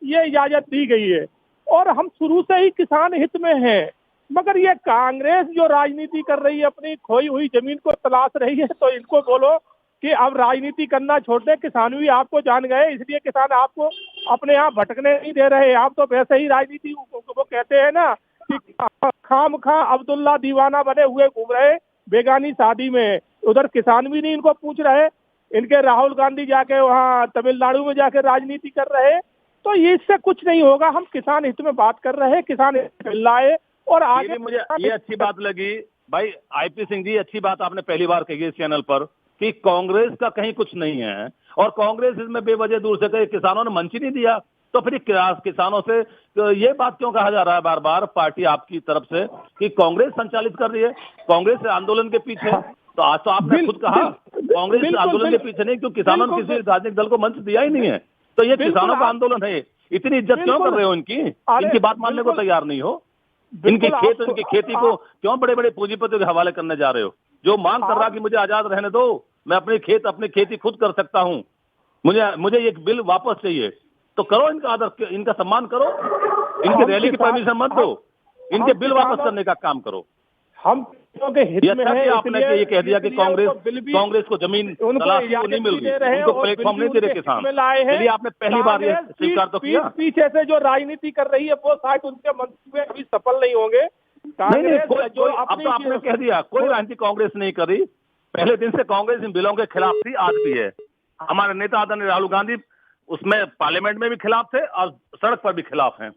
ये इजाजत दी गई है। और हम शुरू से ही किसान हित में हैं, मगर ये कांग्रेस जो राजनीति कर रही है, अपनी खोई हुई जमीन को तलाश रही है, तो इनको बोलो कि अब राजनीति करना छोड़ दे। किसान भी आपको जान गए, इसलिए किसान आपको अपने यहाँ भटकने नहीं दे रहे। आप तो वैसे ही राजनीति, वो कहते हैं ना कि खाम खा अब्दुल्ला दीवाना बने हुए घूम रहे बेगानी शादी में। उधर किसान भी नहीं इनको पूछ रहे, इनके राहुल गांधी जाके वहाँ तमिलनाडु में जाके राजनीति कर रहे। तो इससे कुछ नहीं होगा। हम किसान हित में बात कर रहे हैं, किसान लाए और आगे। मुझे ये अच्छी बात लगी भाई आईपी सिंह जी, अच्छी बात आपने पहली बार कही इस चैनल पर कि कांग्रेस का कहीं कुछ नहीं है और कांग्रेस इसमें बेवजह दूर से कहे। किसानों ने मंच ही नहीं दिया, तो फिर किसानों से तो ये बात क्यों कहा जा रहा है बार बार पार्टी आपकी तरफ से कि कांग्रेस संचालित कर रही है, कांग्रेस आंदोलन के पीछे? तो आज तो आपने खुद कहा कांग्रेस आंदोलन के पीछे नहीं, क्योंकि किसानों ने किसी राजनीतिक दल को मंच दिया ही नहीं है। तो ये किसानों का आंदोलन है, इतनी इज्जत क्यों कर रहे हो इनकी बात मानने को तैयार नहीं हो? इनकी खेती को क्यों बड़े बड़े पूंजीपतियों के हवाले करने जा रहे हो? जो मांग कर रहा कि मुझे आजाद रहने दो, मैं अपनी खेती खुद कर सकता हूं, मुझे ये बिल वापस चाहिए, तो करो इनका आदर, इनका सम्मान करो, इनकी रैली की परमिशन मत दो, इनके बिल वापस करने का काम करो। हम के हित में है, आपने ये कह दिया कि कांग्रेस को जमीन तलाशी को नहीं मिल रही, उनको प्लेटफॉर्म नहीं दे रहे किसान, इसलिए आपने पहली बार ये स्वीकार तो किया। पीछे से जो राजनीति कर रही है वो शायद उनके मंसूबे अभी सफल नहीं होंगे। नहीं, अब तो आपने कह दिया कोई राजनीति कांग्रेस नहीं कर रही। पहले दिन से कांग्रेस इन बिलों के खिलाफ थी, आज भी है। हमारे नेता आदरणीय राहुल गांधी उसमें पार्लियामेंट में भी खिलाफ थे और सड़क पर भी खिलाफ हैं।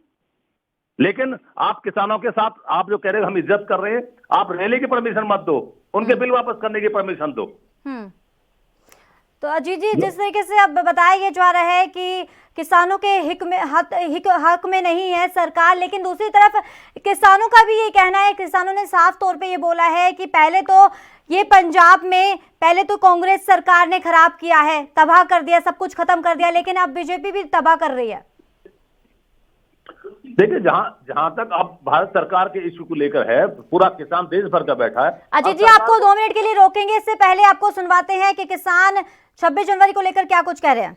लेकिन आप किसानों के साथ, आप जो कह रहे हैं हम इज्जत कर रहे हैं, आप रैली की परमिशन मत दो, उनके बिल वापस करने की परमिशन दो। तो अजीत जी, जिस तरीके से अब बताया जा रहा है कि किसानों के हक में नहीं है सरकार, लेकिन दूसरी तरफ किसानों का भी ये कहना है, किसानों ने साफ तौर पे ये बोला है कि पहले तो ये पंजाब में कांग्रेस सरकार ने खराब किया है, तबाह कर दिया, सब कुछ खत्म कर दिया, लेकिन अब बीजेपी भी तबाह कर रही है। देखिए, जहां तक अब भारत सरकार के इश्यू को लेकर है, पूरा किसान देश भर का बैठा है। अजीत जी, आपको 2 मिनट के लिए रोकेंगे, इससे पहले आपको सुनवाते हैं कि किसान 26 जनवरी को लेकर क्या कुछ कह रहे हैं।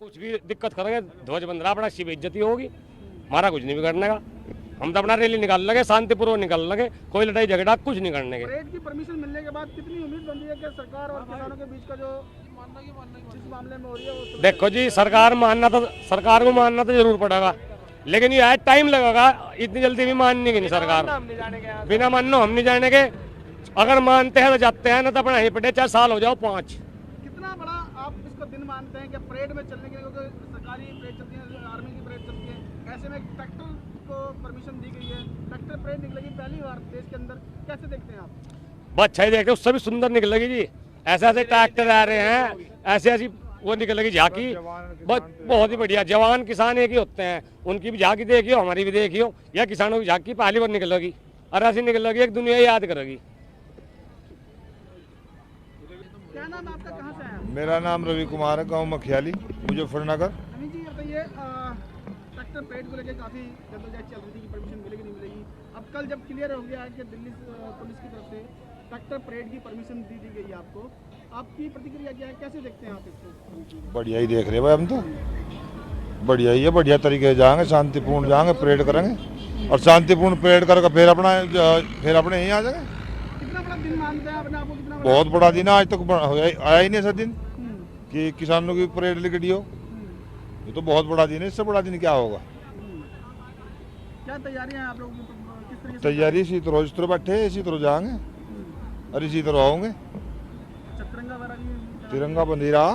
कुछ भी दिक्कत करेंगे, ध्वज बंद रहा, अपना शिव इज्जती होगी, हमारा कुछ नहीं बिगड़ने का। हम तो अपना रैली निकाल लगे, शांतिपूर्वक निकाल लगे, कोई लड़ाई झगड़ा कुछ नहीं करने के। परेड की परमिशन मिलने के बाद कितनी उम्मीद बनती है कि सरकार और किसानों के बीच का जो जिस मामले में हो रही है वो? देखो जी, सरकार को मानना तो जरूर पड़ेगा, लेकिन ये टाइम लगेगा, इतनी जल्दी भी मानने की नहीं सरकार। बिना मानो हम नहीं जाने के, अगर मानते हैं तो जाते हैं, ना तो अपना ही पड़े, 4 साल हो जाओ 5। कितना बड़ा आप इसको दिन मानते हैं कि परेड में चलने के लिए, क्योंकि सरकारी परेड चलती है, आर्मी की परेड चलती है, ऐसे में ट्रैक्टर को परमिशन दी गई है, ट्रैक्टर परेड निकलेगी पहली बार देश के अंदर, कैसे देखते हैं आप? बहुत अच्छा ही देखते, उससे भी सुंदर निकलेगी जी। ऐसे ट्रैक्टर आ रहे हैं, ऐसी वो निकलेगी झांकी, बहुत ही बढ़िया। जवान किसान एक ही होते हैं, उनकी भी झांकी देखियो, हमारी भी देखियो, या किसानों की झांकी पहली बार निकलेगी और ऐसी निकलेगी, एक दुनिया याद करेगी। क्या नाम आपका, कहाँ से आया? मेरा नाम रवि कुमार है, गाँव मखियाली, मुजफ्फरनगर। अमित जी, बताइए, ट्रैक्टर परेड को लेकर काफी जद्दोजहद चल रही थी कि परमिशन मिलेगी नहीं मिलेगी। अब कल जब क्लियर हो गया है कि दिल्ली पुलिस की तरफ से ट्रैक्टर परेड की परमिशन दी गई है आपको, आपकी प्रतिक्रिया क्या है, कैसे देखते हैं आप इसको? बढ़िया ही देख रहे हैं भाई, हम तो बढ़िया ही है, बढ़िया तरीके से जाएंगे, शांतिपूर्ण जाएंगे, परेड करेंगे और शांतिपूर्ण परेड करके फिर अपने यहीं आ जाएंगे। कितना बड़ा दिन मानते हैं अपने आपको? कितना बहुत बड़ा दिन है, आज तक आया ही नहीं ऐसा दिन कि किसानों की परेड निकली हो। ये तो बहुत बड़ा दिन है, इससे बड़ा दिन क्या होगा? क्या तैयारियां आप लोगों की, किस तरीके से? तैयारी इसी तरह बैठे, इसी तरह जाएंगे और इसी तरह आओगे। तिरंगा बंधी रहा।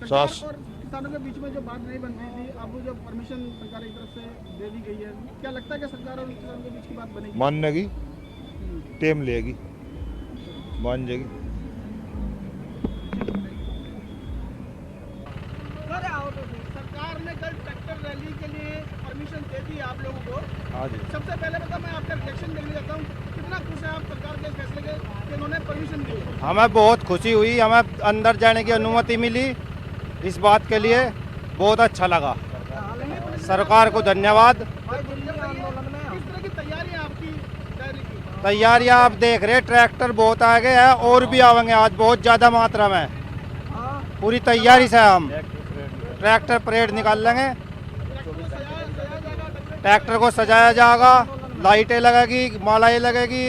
सास और किसानों के बीच में जो बात नहीं बन रही थी, अब जो परमिशन सरकार की तरफ से दे दी गई है, क्या लगता है कि सरकार और किसानों के बीच की बात बनेगी? मानने की टेम लेगी, मान जाएगी। सरकार ने कल ट्रैक्टर रैली के लिए परमिशन दे दी आप लोगों को। हाँ जी। सबसे पहले बता, मैं आपका रिएक्शन देखना चाहता हूँ, कितना खुश है आप सरकार के फैसले के कि उन्होंने परमिशन दी? हमें बहुत खुशी हुई, हमें अंदर जाने की अनुमति मिली, इस बात के लिए बहुत अच्छा लगा। सरकार को धन्यवाद। किस तरह की तैयारियां आपकी रैली की? तैयारियां आप देख रहे, ट्रैक्टर बहुत आगे है और भी आवेंगे आज बहुत ज़्यादा मात्रा में। पूरी तैयारी से हम ट्रैक्टर परेड निकाल लेंगे, ट्रैक्टर को सजाया जाएगा, लाइटें लगेगी, मालाएं लगेगी।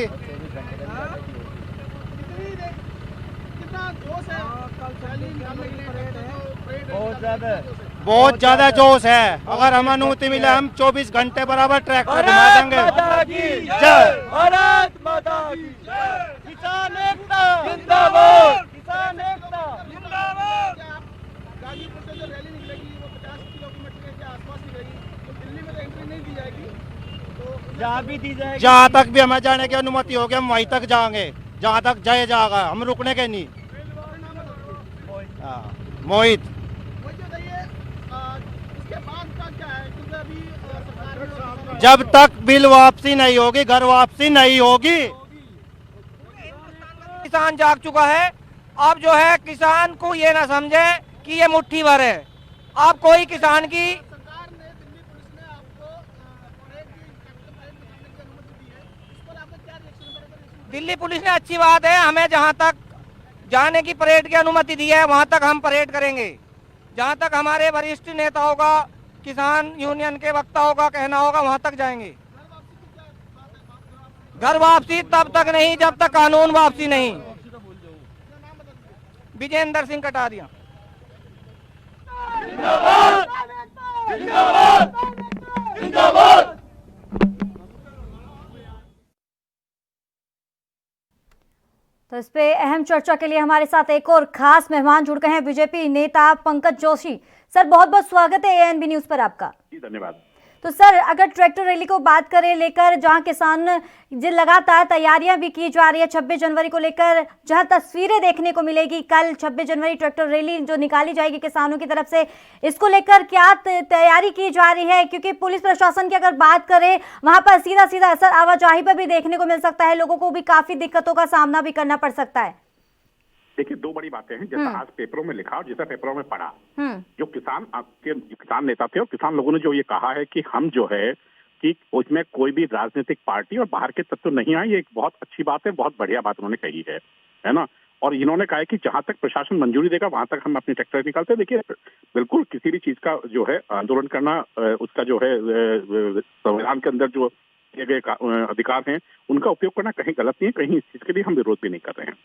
बहुत ज्यादा जोश है। अगर हमें अनुमति मिले हम 24 घंटे बराबर ट्रैक्टर घुमा देंगे। जय भारत माता की जय। किसान एकता जिंदाबाद, किसान एकता जिंदाबाद। गाजीपुर से जो रैली निकलेगी वो 50 किलोमीटर के आसपास निकलेगी, तो दिल्ली में तो एंट्री नहीं दी जाएगी, तो जहाँ भी दी जाएगी, जहाँ तक भी हमें जाने की अनुमति होगी हम वहीं तक जाएंगे, जहाँ तक जाए जाएगा, हम रुकने के नहीं। मोहित। है क्योंकि अभी सरकार जब तक बिल वापसी नहीं होगी, घर वापसी नहीं होगी। किसान जाग चुका है। अब जो है किसान को ये ना समझे कि ये मुट्ठी भर है। अब कोई किसान की सरकार ने दिल्ली पुलिस ने आपको परेड की कैपिटल परेड दिखाने की अनुमति दी है, इस पर आपका क्या रिएक्शन है? दिल्ली पुलिस ने अच्छी बात है, हमें जहां तक जाने की परेड की अनुमति दी है वहां तक हम परेड करेंगे। जहां तक हमारे वरिष्ठ नेताओं का, किसान यूनियन के वक्ताओं का कहना होगा वहां तक जाएंगे। घर वापसी तब तक नहीं जब तक कानून वापसी नहीं। विजेंद्र सिंह कटारिया। तो इस पे अहम चर्चा के लिए हमारे साथ एक और खास मेहमान जुड़ गए हैं, बीजेपी नेता पंकज जोशी। सर, बहुत बहुत स्वागत है एएनबी न्यूज पर आपका। जी धन्यवाद। तो सर, अगर ट्रैक्टर रैली को बात करें लेकर, जहां किसान जो लगातार तैयारियां भी की जा रही है 26 जनवरी को लेकर, जहां तस्वीरें देखने को मिलेगी कल 26 जनवरी ट्रैक्टर रैली जो निकाली जाएगी किसानों की तरफ से, इसको लेकर क्या तैयारी की जा रही है? क्योंकि पुलिस प्रशासन की अगर बात करें, वहां पर सीधा सीधा असर आवाजाही पर भी देखने को मिल सकता है, लोगों को भी काफी दिक्कतों का सामना भी करना पड़ सकता है। देखिए, दो बड़ी बातें हैं, जैसा आज पेपरों में लिखा और जैसा पेपरों में पढ़ा। जो किसान नेता थे और किसान लोगों ने जो ये कहा है कि हम जो है कि उसमें कोई भी राजनीतिक पार्टी और बाहर के तत्व नहीं आए, ये एक बहुत अच्छी बात है, बहुत बढ़िया बात उन्होंने कही है ना। और इन्होंने कहा है कि जहां तक प्रशासन मंजूरी देगा वहां तक हम अपने ट्रैक्टर निकालते हैं। देखिए, बिल्कुल किसी भी चीज का जो है आंदोलन करना, उसका जो है संविधान के अंदर जो दिए गए अधिकार हैं उनका उपयोग करना कहीं गलत नहीं है, कहीं इस चीज के लिए हम विरोध भी नहीं कर रहे हैं।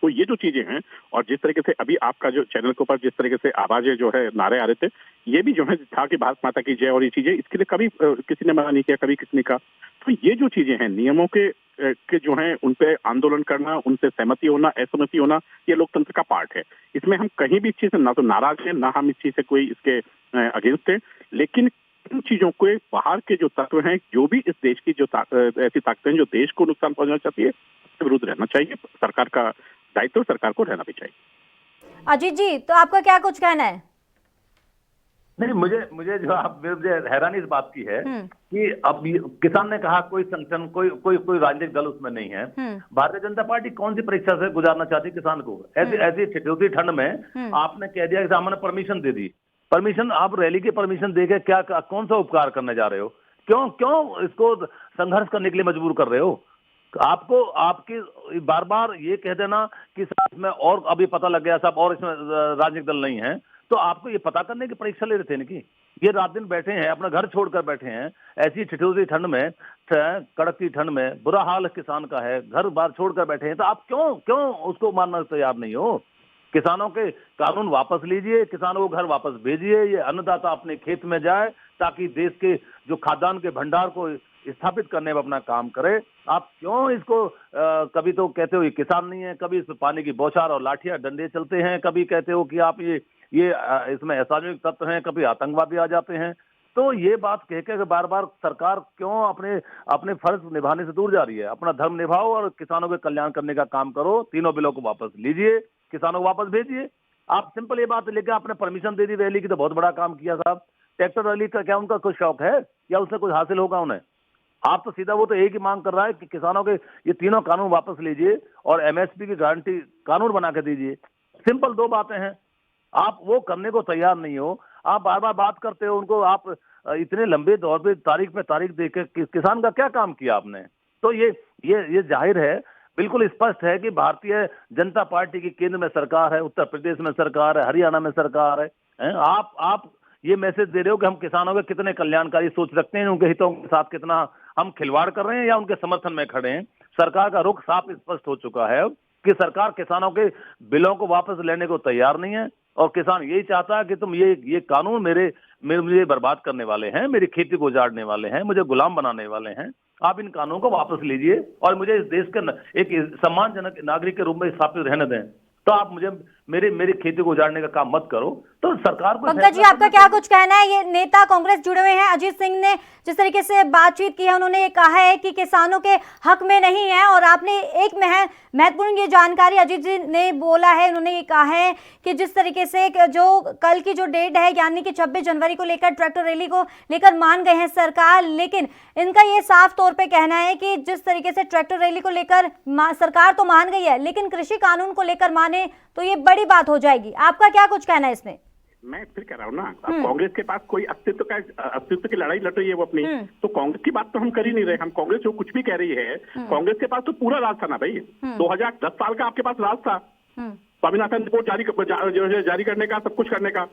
तो ये जो चीजें हैं और जिस तरीके से अभी आपका जो चैनल के ऊपर जिस तरीके से आवाजें जो है नारे आ रहे थे, ये भी जो है था कि भारत माता की जय और ये चीजें, इसके लिए कभी किसी ने मना नहीं किया, कभी किसी ने कहा। तो ये जो चीजें हैं, नियमों के जो हैं उन पे आंदोलन करना, उनसे सहमति होना, असहमति होना, ये लोकतंत्र का पार्ट है। इसमें हम कहीं भी इस चीज से ना तो नाराज हैं, ना हम इस चीज से कोई इसके अगेंस्ट है। लेकिन इन चीजों को बाहर के जो तत्व हैं, जो भी इस देश की जो ऐसी ताकतें हैं जो देश को नुकसान पहुंचाना चाहती है, उसके विरुद्ध रहना चाहिए। सरकार का दायित्व सरकार को रहना भी चाहिए। अजीत जी, तो आपका क्या कुछ कहना है? नहीं, मुझे जो आप मुझे हैरानी इस बात की है कि अब किसान ने कहा कोई संगठन, कोई राजनीतिक दल उसमें नहीं है। भारतीय जनता पार्टी कौन सी परीक्षा से गुजारना चाहती है किसान को? ऐसी ठिठुरती ठंड में आपने कह दिया कि हमने परमिशन दे दी। परमिशन, आप रैली की परमिशन देके क्या कौन सा उपकार करने जा रहे हो? क्यों इसको संघर्ष करने के लिए मजबूर कर रहे हो? आपको आपकी बार बार ये कह देना कि इसमें और अभी पता लग गया सब और इसमें राजनीतिक दल नहीं है, तो आपको ये पता करने की परीक्षा ले रहे थे ना कि ये रात दिन बैठे हैं, अपना घर छोड़कर बैठे हैं, ऐसी ठिठुरती ठंड में, कड़कती ठंड में, बुरा हाल किसान का है, घर बार छोड़कर बैठे हैं, तो आप क्यों उसको मानना तैयार नहीं हो? किसानों के कानून वापस लीजिए, किसानों को घर वापस भेजिए, ये अन्नदाता अपने खेत में जाए ताकि देश के जो खाद्यान्न के भंडार को स्थापित करने में अपना काम करे। आप क्यों इसको कभी तो कहते हो ये किसान नहीं है, कभी इस पानी की बौछार और लाठियां डंडे चलते हैं, कभी कहते हो कि आप ये इसमें असामाजिक तत्व हैं, कभी आतंकवादी आ जाते हैं। तो ये बात कह के बार बार सरकार क्यों अपने फर्ज निभाने से दूर जा रही है? अपना धर्म निभाओ और किसानों के कल्याण करने का काम करो। तीनों बिलों को वापस लीजिए, किसानों को वापस भेजिए। आप सिंपल ये बात लेके आपने परमिशन दे दी रैली की, तो बहुत बड़ा काम किया साहब। ट्रैक्टर रैली का क्या उनका कुछ शौक है या उससे कुछ हासिल होगा उन्हें? आप तो सीधा वो तो एक ही मांग कर रहा है कि किसानों के ये तीनों कानून वापस लीजिए और एमएसपी की गारंटी कानून बना के दीजिए। सिंपल दो बातें हैं, आप वो करने को तैयार नहीं हो। आप बार बार बात करते हो उनको, आप इतने लंबे दौर पे तारीख पे तारीख देके किसान का क्या काम किया आपने? तो ये जाहिर है, बिल्कुल स्पष्ट है कि भारतीय जनता पार्टी की केंद्र में सरकार है, उत्तर प्रदेश में सरकार है, हरियाणा में सरकार है। आप ये मैसेज दे रहे हो कि हम किसानों के कितने कल्याणकारी सोच रखते हैं, उनके हितों के साथ कितना हम खिलवाड़ कर रहे हैं या उनके समर्थन में खड़े हैं। सरकार का रुख साफ स्पष्ट हो चुका है कि सरकार किसानों के बिलों को वापस लेने को तैयार नहीं है और किसान यही चाहता है कि तुम ये कानून मुझे बर्बाद करने वाले हैं, मेरी खेती को उजाड़ने वाले हैं, मुझे गुलाम बनाने वाले हैं। आप इन कानूनों को वापस लीजिए और मुझे इस देश के एक सम्मानजनक नागरिक के रूप में स्थापित रहने दें। तो आप मेरी खेती को उजाड़ने का काम मत करो। तो सरकार को पंकज जी, आपका क्या कुछ कहना है? ये नेता कांग्रेस जुड़े हुए हैं, अजीत सिंह ने जिस तरीके से बातचीत की है, उन्होंने ये कहा है कि किसानों के हक में नहीं है, और आपने एक महत्वपूर्ण ये जानकारी अजीत जी ने बोला है, उन्होंने ये कहा है कि जिस तरीके से जो कल की जो डेट है यानी कि 26 जनवरी को लेकर ट्रैक्टर रैली को लेकर मान गए हैं सरकार, लेकिन इनका ये साफ तौर पे कहना है कि जिस तरीके से ट्रैक्टर रैली को लेकर सरकार तो मान गई है, लेकिन कृषि कानून को लेकर माने तो ये बड़ी बात हो जाएगी। आपका क्या कुछ कहना है इसमें? मैं फिर कह रहा हूँ ना, अब कांग्रेस के पास कोई अस्तित्व की लड़ाई लड़ रही है वो अपनी, तो कांग्रेस की बात तो हम कर ही नहीं रहे। हम कांग्रेस जो कुछ भी कह रही है, कांग्रेस के पास तो पूरा राज था ना भाई। 2010 साल का आपके पास राज था, स्वामीनाथन रिपोर्ट जारी करने का, सब कुछ करने का।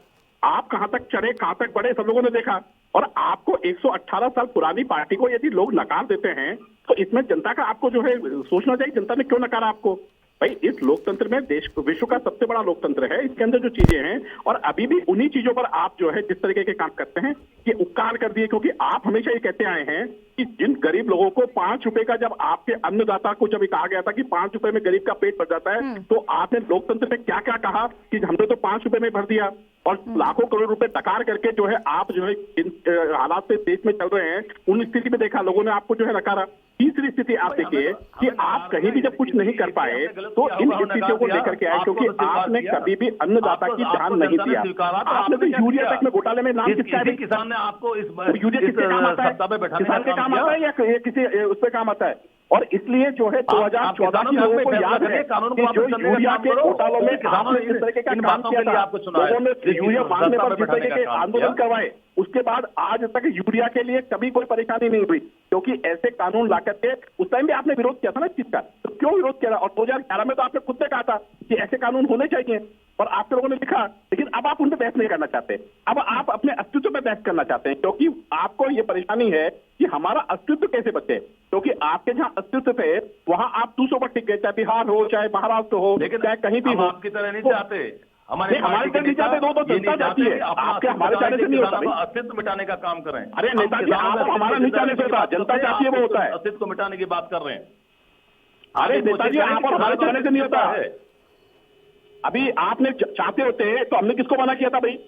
आप कहां तक चढ़े, कहां तक बढ़े, सब लोगों ने देखा। और आपको 118 साल पुरानी पार्टी को यदि लोग नकार देते हैं, तो इसमें जनता का आपको जो है सोचना चाहिए, जनता ने क्यों नकारा आपको। भाई इस लोकतंत्र में देश विश्व का सबसे बड़ा लोकतंत्र है, इसके अंदर जो चीजें हैं, और अभी भी उन्हीं चीजों पर आप जो है जिस तरीके के काम करते हैं, ये उपकार कर दिए। क्योंकि आप हमेशा ये कहते आए हैं कि जिन गरीब लोगों को 5 रुपए का, जब आपके अन्नदाता को जब कहा गया था कि 5 रुपए में गरीब का पेट भर जाता है, तो आपने लोकतंत्र में क्या क्या कहा कि हमने तो 5 रुपए में भर दिया, और लाखों करोड़ रुपए डकार करके जो है आप जो है जिन हालात से देश में चल रहे हैं, उन स्थिति में देखा लोगों ने आपको जो है नकारा। तीसरी स्थिति आप देखिए कि आप कहीं भी जब कुछ नहीं कर पाए, तो इन स्थितियों को लेकर के आए, क्योंकि आपने कभी भी अन्नदाता की ध्यान नहीं दिया। आपने तो यूरिया तक में घोटाले में नाम किसका है? किसान ने आपको इस यूरिया किसके काम आता है? किसान के काम आता है या किसी उस पर काम आता है? और इसलिए जो है 2014 की लोगों को याद है कि जो यूरिया के घोटालों में आपने इस तरीके का काम किया था, लोगों ने यूरिया मांगने पर जिस तरीके के आंदोलन करवाए, उसके बाद आज तक यूरिया के लिए कभी कोई परेशानी नहीं हुई, क्योंकि ऐसे कानून ला करके उस टाइम भी आपने विरोध किया था ना इस चीज का। तो क्यों विरोध किया? और 2011 में तो आपने खुद ने कहा था कि ऐसे कानून होने चाहिए, और आपके लोगों ने लिखा, लेकिन अब आप उन पर बहस नहीं करना चाहते। अब आप अपने अस्तित्व पर बहस करना चाहते हैं, क्योंकि आपको ये परेशानी है कि हमारा अस्तित्व कैसे बचे, क्योंकि आपके जहां अस्तित्व थे वहां आप दूसरों पर टिक गए, चाहे बिहार हो, चाहे महाराष्ट्र हो, चाहे कहीं भी हो। आपकी तरह नहीं चाहते, हमारे तरह नहीं चाहते, तो जनता चाहती है। आपके हमारे चाहने से नहीं होता, अस्तित्व मिटाने का काम करें। अरे नेताजी, आप हमारा नहीं चाहने से होता, जनता चाहती है वो होता है। अस्तित्व मिटाने की बात कर रहे हैं। अरे नेताजी, आप और हमारे चाहने से नहीं होता है। अभी आपने चाहते होते तो हमने किसको मना किया था भाई?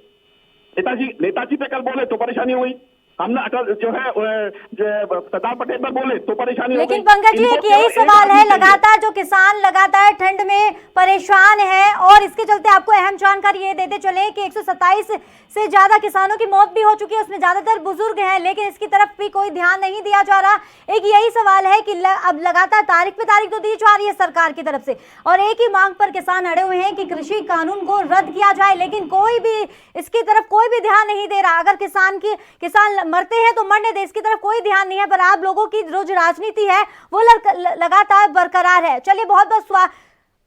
नेताजी पे कल बोले तो परेशानी हुई, हमने अटल जो है सरदार पटेल पर बोले तो परेशानी। लेकिन पंकज जी, एक यही सवाल है, लगातार जो किसान लगातार ठंड में परेशान है, और इसके चलते आपको अहम जानकारी ये देते चले कि 127 से ज्यादा किसानों की मौत भी हो चुकी है, उसमें ज्यादातर बुजुर्ग हैं, लेकिन इसकी तरफ भी कोई ध्यान नहीं दिया जा रहा। एक यही सवाल है कि अब लगातार तारीख पे तारीख तो दी जा रही है सरकार की तरफ से, और एक ही मांग पर किसान अड़े हुए हैं कि कृषि कानून को रद्द किया जाए, लेकिन कोई भी इसकी तरफ कोई भी ध्यान नहीं दे रहा। अगर किसान मरते हैं तो मरने दे, इसकी तरफ कोई ध्यान नहीं है, पर आप लोगों की जो राजनीति है वो लगातार बरकरार है। चलिए, बहुत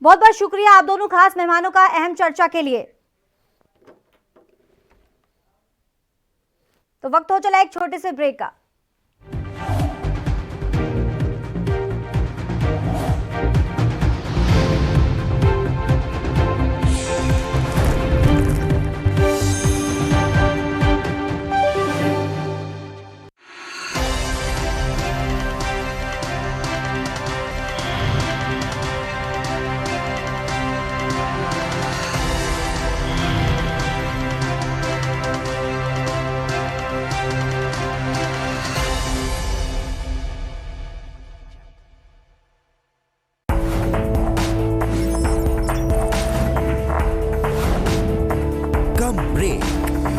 बहुत शुक्रिया आप दोनों खास मेहमानों का अहम चर्चा के लिए। तो वक्त हो चला एक छोटे से ब्रेक का।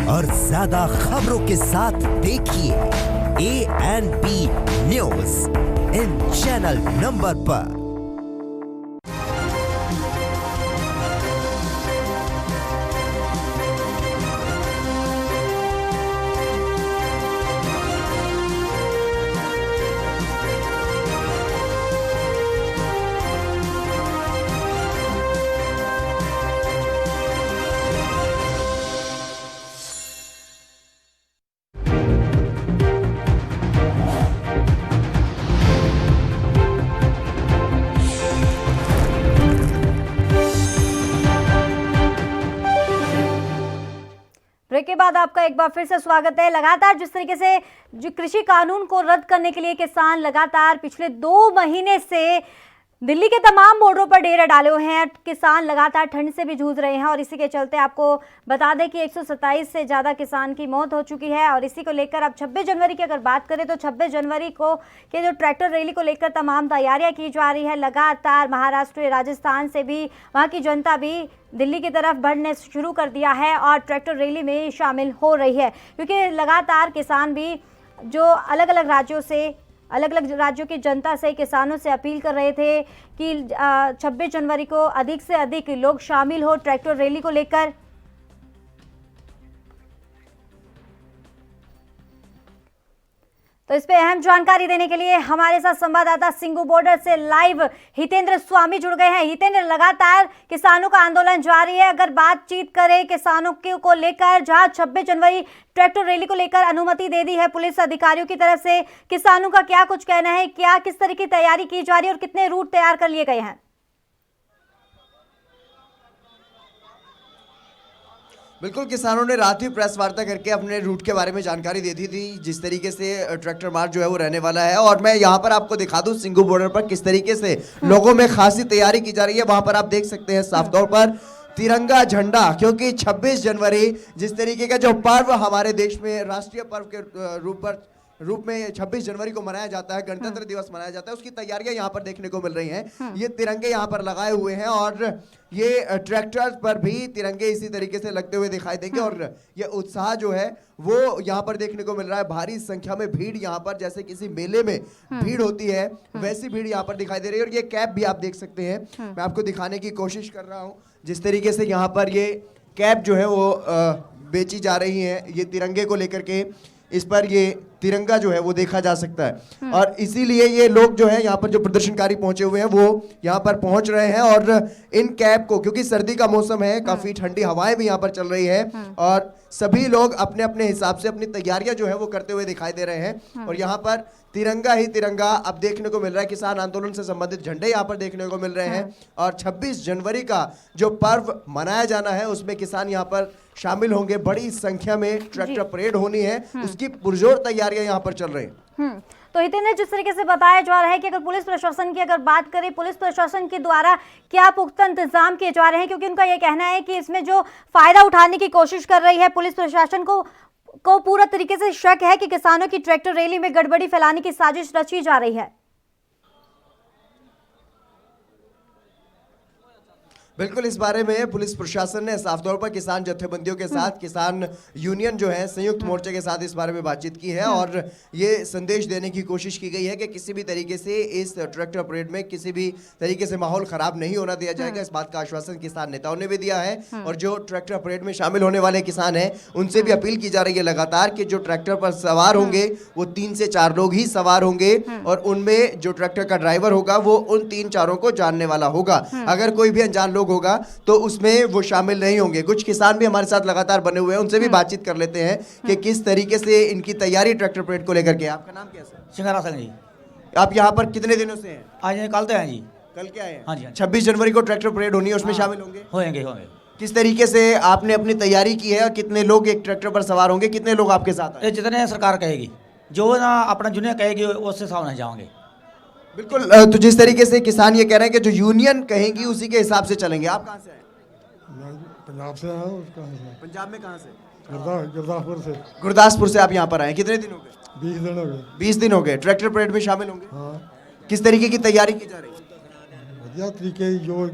और ज्यादा खबरों के साथ देखिए ANP news in channel number पर। ब्रेक के बाद आपका एक बार फिर से स्वागत है। लगातार जिस तरीके से जो कृषि कानून को रद्द करने के लिए किसान लगातार पिछले 2 महीने से दिल्ली के तमाम बॉर्डरों पर डेरे डाले हुए हैं। किसान लगातार ठंड से भी जूझ रहे हैं और इसी के चलते आपको बता दें कि 127 से ज़्यादा किसान की मौत हो चुकी है। और इसी को लेकर अब 26 जनवरी की अगर बात करें तो 26 जनवरी को के जो ट्रैक्टर रैली को लेकर तमाम तैयारियां की जा रही है। लगातार महाराष्ट्र, राजस्थान से भी वहाँ की जनता भी दिल्ली की तरफ बढ़ने शुरू कर दिया है और ट्रैक्टर रैली में शामिल हो रही है, क्योंकि लगातार किसान भी जो अलग अलग राज्यों की जनता से, किसानों से अपील कर रहे थे कि 26 जनवरी को अधिक से अधिक लोग शामिल हो ट्रैक्टर रैली को लेकर। तो इस पे अहम जानकारी देने के लिए हमारे साथ संवाददाता सिंगू बॉर्डर से लाइव हितेंद्र स्वामी जुड़ गए हैं। हितेंद्र, लगातार किसानों का आंदोलन जारी है। अगर बातचीत करें किसानों को लेकर, जहां 26 जनवरी ट्रैक्टर रैली को लेकर अनुमति दे दी है पुलिस अधिकारियों की तरफ से, किसानों का क्या कुछ कहना है, क्या किस तरह की तैयारी की जा रही है और कितने रूट तैयार कर लिए गए हैं? बिल्कुल, किसानों ने रात ही प्रेस वार्ता करके अपने रूट के बारे में जानकारी दे दी थी, जिस तरीके से ट्रैक्टर मार्च जो है वो रहने वाला है। और मैं यहाँ पर आपको दिखा दूं सिंगू बॉर्डर पर किस तरीके से लोगों में खासी तैयारी की जा रही है। वहां पर आप देख सकते हैं साफ तौर पर तिरंगा झंडा, क्योंकि 26 जनवरी जिस तरीके का जो पर्व हमारे देश में राष्ट्रीय पर्व के रूप में 26 जनवरी को मनाया जाता है, गणतंत्र दिवस मनाया जाता है, उसकी तैयारियां यहाँ पर देखने को मिल रही हैं। ये तिरंगे यहाँ पर लगाए हुए हैं और ये ट्रैक्टर पर भी तिरंगे इसी तरीके से लगते हुए दिखाई देंगे। और ये उत्साह जो है वो यहाँ पर देखने को मिल रहा है। भारी संख्या में भीड़ यहाँ पर, जैसे किसी मेले में भीड़ होती है वैसी भीड़ यहाँ पर दिखाई दे रही है। और ये कैप भी आप देख सकते हैं, मैं आपको दिखाने की कोशिश कर रहा हूँ, जिस तरीके से यहाँ पर ये कैप जो है वो बेची जा रही है, ये तिरंगे को लेकर के इस पर ये तिरंगा जो है वो देखा जा सकता है। और इसीलिए ये लोग जो है यहाँ पर जो प्रदर्शनकारी पहुंचे हुए हैं वो यहाँ पर पहुंच रहे हैं। और इन कैप को, क्योंकि सर्दी का मौसम है, काफी ठंडी हवाएं भी यहाँ पर चल रही है और सभी लोग अपने अपने हिसाब से अपनी तैयारियां जो है वो करते हुए दिखाई दे रहे हैं। और यहाँ पर तिरंगा ही तिरंगा अब देखने को मिल रहा है। किसान आंदोलन से संबंधित झंडे यहाँ पर देखने को मिल रहे हैं। और 26 जनवरी का जो पर्व मनाया जाना है उसमें किसान यहाँ पर शामिल होंगे। बड़ी संख्या में ट्रैक्टर परेड होनी है, उसकी पुरजोर तैयारियां यहाँ पर चल रही हैं। तो हितेंद्र, जिस तरीके से बताया जा रहा है कि अगर पुलिस प्रशासन की अगर बात करें, पुलिस प्रशासन के द्वारा क्या पुख्ता इंतजाम किए जा रहे हैं, क्योंकि उनका यह कहना है कि इसमें जो फायदा उठाने की कोशिश कर रही है पुलिस प्रशासन को पूरा तरीके से शक है कि किसानों की ट्रैक्टर रैली में गड़बड़ी फैलाने की साजिश रची जा रही है। बिल्कुल, इस बारे में पुलिस प्रशासन ने साफ तौर पर किसान जत्थेबंदियों के साथ, किसान यूनियन जो है संयुक्त मोर्चे के साथ इस बारे में बातचीत की है। और ये संदेश देने की कोशिश की गई है कि किसी भी तरीके से इस ट्रैक्टर परेड में किसी भी तरीके से माहौल खराब नहीं होना दिया जाएगा। इस बात का आश्वासन किसान नेताओं ने भी दिया है। और जो ट्रैक्टर परेड में शामिल होने वाले किसान हैं उनसे भी अपील की जा रही है लगातार कि जो ट्रैक्टर पर सवार होंगे वो 3 से 4 लोग ही सवार होंगे और उनमें जो ट्रैक्टर का ड्राइवर होगा वो उन 3-4 को जानने वाला होगा। अगर कोई भी अनजान लोग होगा तो उसमें वो शामिल नहीं होंगे। कुछ किसान भी हमारे साथ लगातार बने हुए हैं, उनसे भी बातचीत कर लेते हैं कि किस तरीके से इनकी तैयारी ट्रैक्टर परेड को लेकर के। आपका नाम क्या है? सिंगारा सिंह जी। आप यहाँ पर कितने दिनों से हैं? आज कल तो हैं जी। कल क्या है? हाँ जी। 26 जनवरी को ट्रैक्टर परेड होनी है, उसमें शामिल होंगे? होंगे। किस तरीके से आपने अपनी तैयारी की है? कितने लोग एक ट्रैक्टर पर सवार होंगे? कितने लोग आपके साथ हैं? जितने सरकार कहेगी, जो ना अपना यूनियन कहेगी उससे हिसाब नहीं जाओगे। बिल्कुल, तो जिस तरीके से किसान ये कह रहे हैं कि जो यूनियन कहेंगी उसी के हिसाब से चलेंगे। आप कहाँ से हैं? पंजाब से हैं। पंजाब में कहाँ से? गुरदासपुर से। गुरदासपुर से आप यहाँ पर आए, कितने दिन हो गए? 20 दिन हो गए। 20 दिन हो गए। ट्रैक्टर परेड में शामिल होंगे? हाँ। किस तरीके की तैयारी की जा रही है? बढ़िया तरीके, जो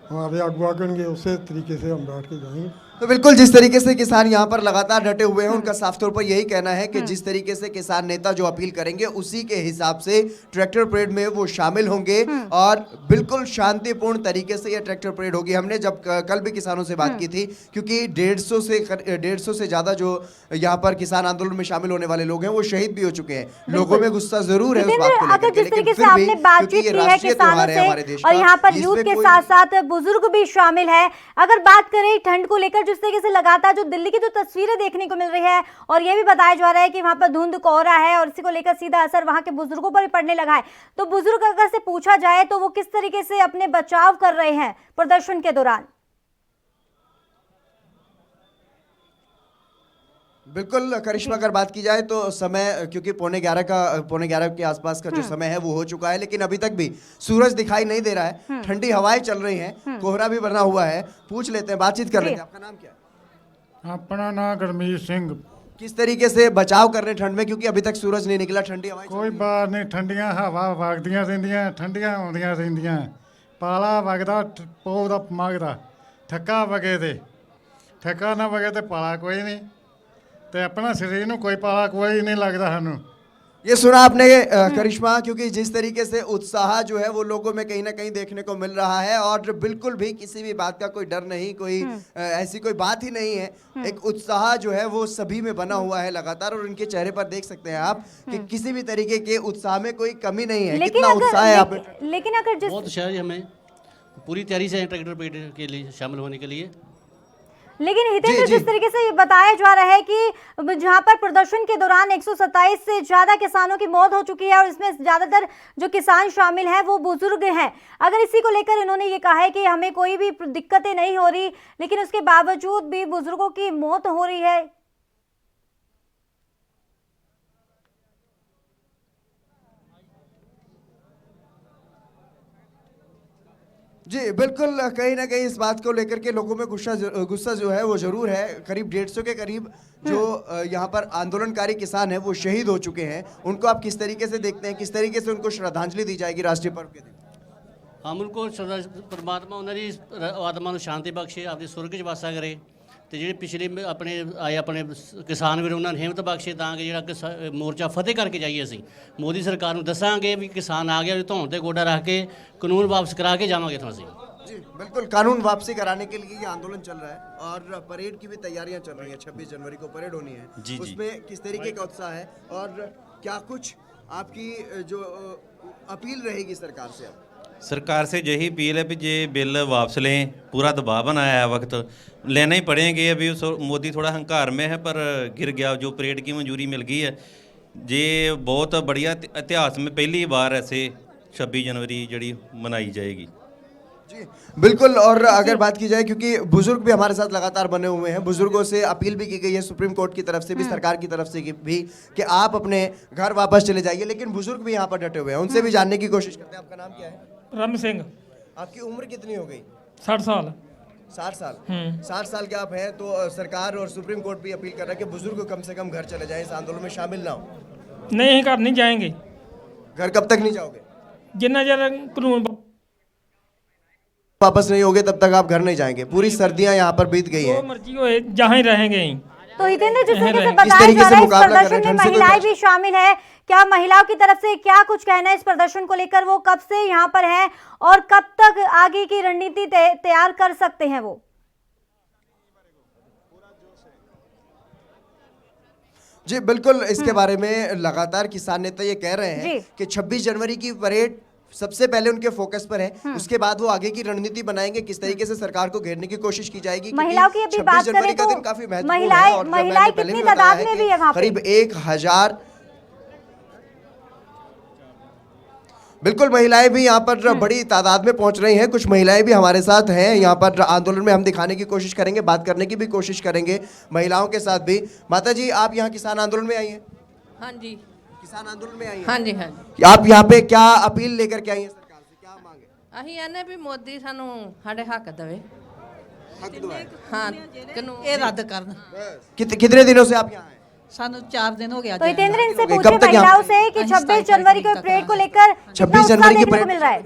हमारे अगवा करेंगे उसे तरीके से हम बैठ के जाएंगे। तो बिल्कुल, जिस तरीके से किसान यहाँ पर लगातार डटे हुए हैं, उनका साफ तौर पर यही कहना है कि जिस तरीके से किसान नेता जो अपील करेंगे उसी के हिसाब से ट्रैक्टर परेड में वो शामिल होंगे और बिल्कुल शांतिपूर्ण तरीके से ये ट्रैक्टर परेड होगी। हमने जब कल भी किसानों से बात की थी, क्योंकि 150 से ज्यादा जो यहाँ पर किसान आंदोलन में शामिल होने वाले लोग हैं वो शहीद भी हो चुके हैं। लोगों में गुस्सा जरूर है उस बात को लेकर, जिस तरीके से आपने बातचीत की है किसानों से और यहाँ पर यूथ के साथ साथ बुजुर्ग भी शामिल है। अगर बात करें ठंड को लेकर, जिस तरीके से लगातार जो दिल्ली की जो तस्वीरें देखने को मिल रही है और ये भी बताया जा रहा है कि वहां पर धुंध कोहरा है और इसी को लेकर सीधा असर वहां के बुजुर्गों पर भी पड़ने लगा है, तो बुजुर्ग अगर से पूछा जाए तो वो किस तरीके से अपने बचाव कर रहे हैं प्रदर्शन के दौरान? बिल्कुल करिश्मा, अगर बात की जाए तो समय, क्योंकि पौने 11 के आसपास का जो समय है वो हो चुका है, लेकिन अभी तक भी सूरज दिखाई नहीं दे रहा है। ठंडी हवाएं चल रही हैं, कोहरा भी बना हुआ है। पूछ लेते हैं, बातचीत कर लेते हैं। आपका नाम क्या है? अपना नाम गुरमीत सिंह। किस तरीके से बचाव कर रहे हैं ठंड में, क्योंकि अभी तक सूरज नहीं निकला, ठंडी हवाएं कोई बात नहीं, ठंडियां हवा वगदियां रहिंदियां, ठंडियां आउंदियां रहिंदियां, पाला वगदा पौ दा मंगदा, ठक्का वगे ते ठक्का ना वगे ते पाला कोई नहीं, ते अपना शरीर नूं कोई पाला कोई नहीं लगदा सानूं। ये सुना आपने करिश्मा, क्योंकि जिस तरीके से उत्साह जो है वो लोगों में कहीं ना कहीं देखने को मिल रहा है, और बिल्कुल भी किसी भी बात का कोई डर नहीं, कोई ऐसी कोई बात ही नहीं है। एक उत्साह जो है वो सभी में बना हुआ है लगातार, और उनके चेहरे पर देख सकते हैं आप कि किसी भी तरीके के उत्साह में कोई कमी नहीं है। कितना उत्साह है आप। लेकिन अगर जिस बहुत उत्साह है, हमें पूरी तैयारी से ट्रैक्टर पेड के लिए शामिल होने के लिए। लेकिन हितेंद्र, जिस तरीके से ये बताया जा रहा है कि जहां पर प्रदर्शन के दौरान 127 से ज्यादा किसानों की मौत हो चुकी है, और इसमें ज्यादातर जो किसान शामिल हैं वो बुजुर्ग हैं। अगर इसी को लेकर इन्होंने ये कहा है कि हमें कोई भी दिक्कतें नहीं हो रही, लेकिन उसके बावजूद भी बुजुर्गों की मौत हो रही है। जी बिल्कुल, कहीं ना कहीं इस बात को लेकर के लोगों में गुस्सा जो है वो जरूर है। करीब 150 के करीब जो यहाँ पर आंदोलनकारी किसान है वो शहीद हो चुके हैं। उनको आप किस तरीके से देखते हैं, किस तरीके से उनको श्रद्धांजलि दी जाएगी राष्ट्रीय पर्व के दिन? हम उनको परमात्मा उन्होंने आत्मा को शांति बख्शे, अपने सुर्ग च वासा करे, तो ਜਿਹੜੇ ਪਿਛਲੇ ਆਪਣੇ ਕਿਸਾਨ ਵੀਰ ਉਹਨਾਂ ਨੂੰ ਹਿੰਮਤ ਬਖਸ਼ੇ, ਤਾਂ ਕਿ ਜਿਹੜਾ ਮੋਰਚਾ ਫਤਿਹ ਕਰਕੇ ਜਾਈਏ। ਅਸੀਂ ਮੋਦੀ ਸਰਕਾਰ ਨੂੰ ਦੱਸਾਂਗੇ ਵੀ ਕਿਸਾਨ ਆ ਗਿਆ, ਧੌਣ ਤੇ ਗੋਡਾ ਰੱਖ ਕੇ ਕਾਨੂੰਨ ਵਾਪਸ ਕਰਾ ਕੇ ਜਾਵਾਂਗੇ ਇੱਥੋਂ ਅਸੀਂ। जी बिल्कुल, कानून वापसी कराने के लिए ये आंदोलन चल रहा है, और परेड की भी तैयारियां चल रही हैं। 26 जनवरी को परेड होनी है। जी, उसमें किस तरीके का उत्साह है, और क्या कुछ आपकी जो अपील रहेगी सरकार से? सरकार से यही अपील है कि ये बिल वापस लें, पूरा दबाव बनाया है, वक्त लेना ही पड़ेंगे। अभी मोदी थोड़ा हंकार में है, पर गिर गया। जो परेड की मंजूरी मिल गई है, ये बहुत बढ़िया इतिहास में पहली बार ऐसे 26 जनवरी जड़ी मनाई जाएगी। जी बिल्कुल, और अगर बात की जाए, क्योंकि बुजुर्ग भी हमारे साथ लगातार बने हुए हैं, बुजुर्गों से अपील भी की गई है सुप्रीम कोर्ट की तरफ से भी, सरकार की तरफ से भी, कि आप अपने घर वापस चले जाइए, लेकिन बुजुर्ग भी यहाँ पर डटे हुए हैं। उनसे भी जानने की कोशिश करते हैं। आपका नाम क्या है? रम सिंह। आपकी उम्र कितनी हो गई? 60 साल। 60 साल। 60 साल के आप हैं, तो सरकार और सुप्रीम कोर्ट भी अपील कर रहा है कि बुजुर्ग कम से कम घर चले जाएं, इस आंदोलन में शामिल ना हो। नहीं, घर नहीं जाएंगे। घर कब तक नहीं जाओगे? जितना जरा कानून वापस नहीं होगे तब तक आप घर नहीं जाएंगे। पूरी सर्दियां यहाँ पर बीत गई हैं। मर्जी हो, जहाँ ही रहेंगे यहीं। तो हितेंद्र, जिस तरीके से बताया जा रहा है, इस प्रदर्शन में महिलाएं भी शामिल है। क्या महिलाओं की तरफ से क्या कुछ कहना है इस प्रदर्शन को लेकर? वो कब से यहाँ पर हैं और कब तक आगे की रणनीति तैयार कर सकते हैं वो? जी बिल्कुल, इसके बारे में लगातार किसान नेता ये कह रहे हैं कि 26 जनवरी की परेड सबसे पहले उनके फोकस पर है। उसके बाद वो आगे की रणनीति बनाएंगे, किस तरीके से सरकार को घेरने की कोशिश की जाएगी। महिलाओं की अभी बात करें तो काफी महिलाएं कितनी तादाद में भी है वहां पे? करीब 1000। बिल्कुल, महिलाएं भी यहाँ पर बड़ी तादाद में पहुंच रही हैं। कुछ महिलाएं भी हमारे साथ हैं यहाँ पर आंदोलन में। हम दिखाने की कोशिश करेंगे, बात करने की भी कोशिश करेंगे महिलाओं के साथ भी। माता जी, आप यहाँ किसान आंदोलन में आई हैं? हाँ जी, किसान आंदोलन में आई हैं? हाँ जी, हाँ जी। आप यहाँ पे क्या अपील लेकर के आई हैं सरकार से, क्या मांगे? ਅਸੀਂ ਇਹਨੇ ਵੀ ਮੋਦੀ ਸਾਨੂੰ ਸਾਡੇ ਹੱਕ ਦੇਵੇ। हक दिवाए। हाँ, कानून ये रद्द करना। कितने दिनों से आप यहाँ हैं? सानू 4 दिन हो गया। तो हितेंद्र, इनसे पूछे महिलाओं से कि 26 जनवरी को परेड को लेकर 26 जनवरी की परेड मिल रहा है।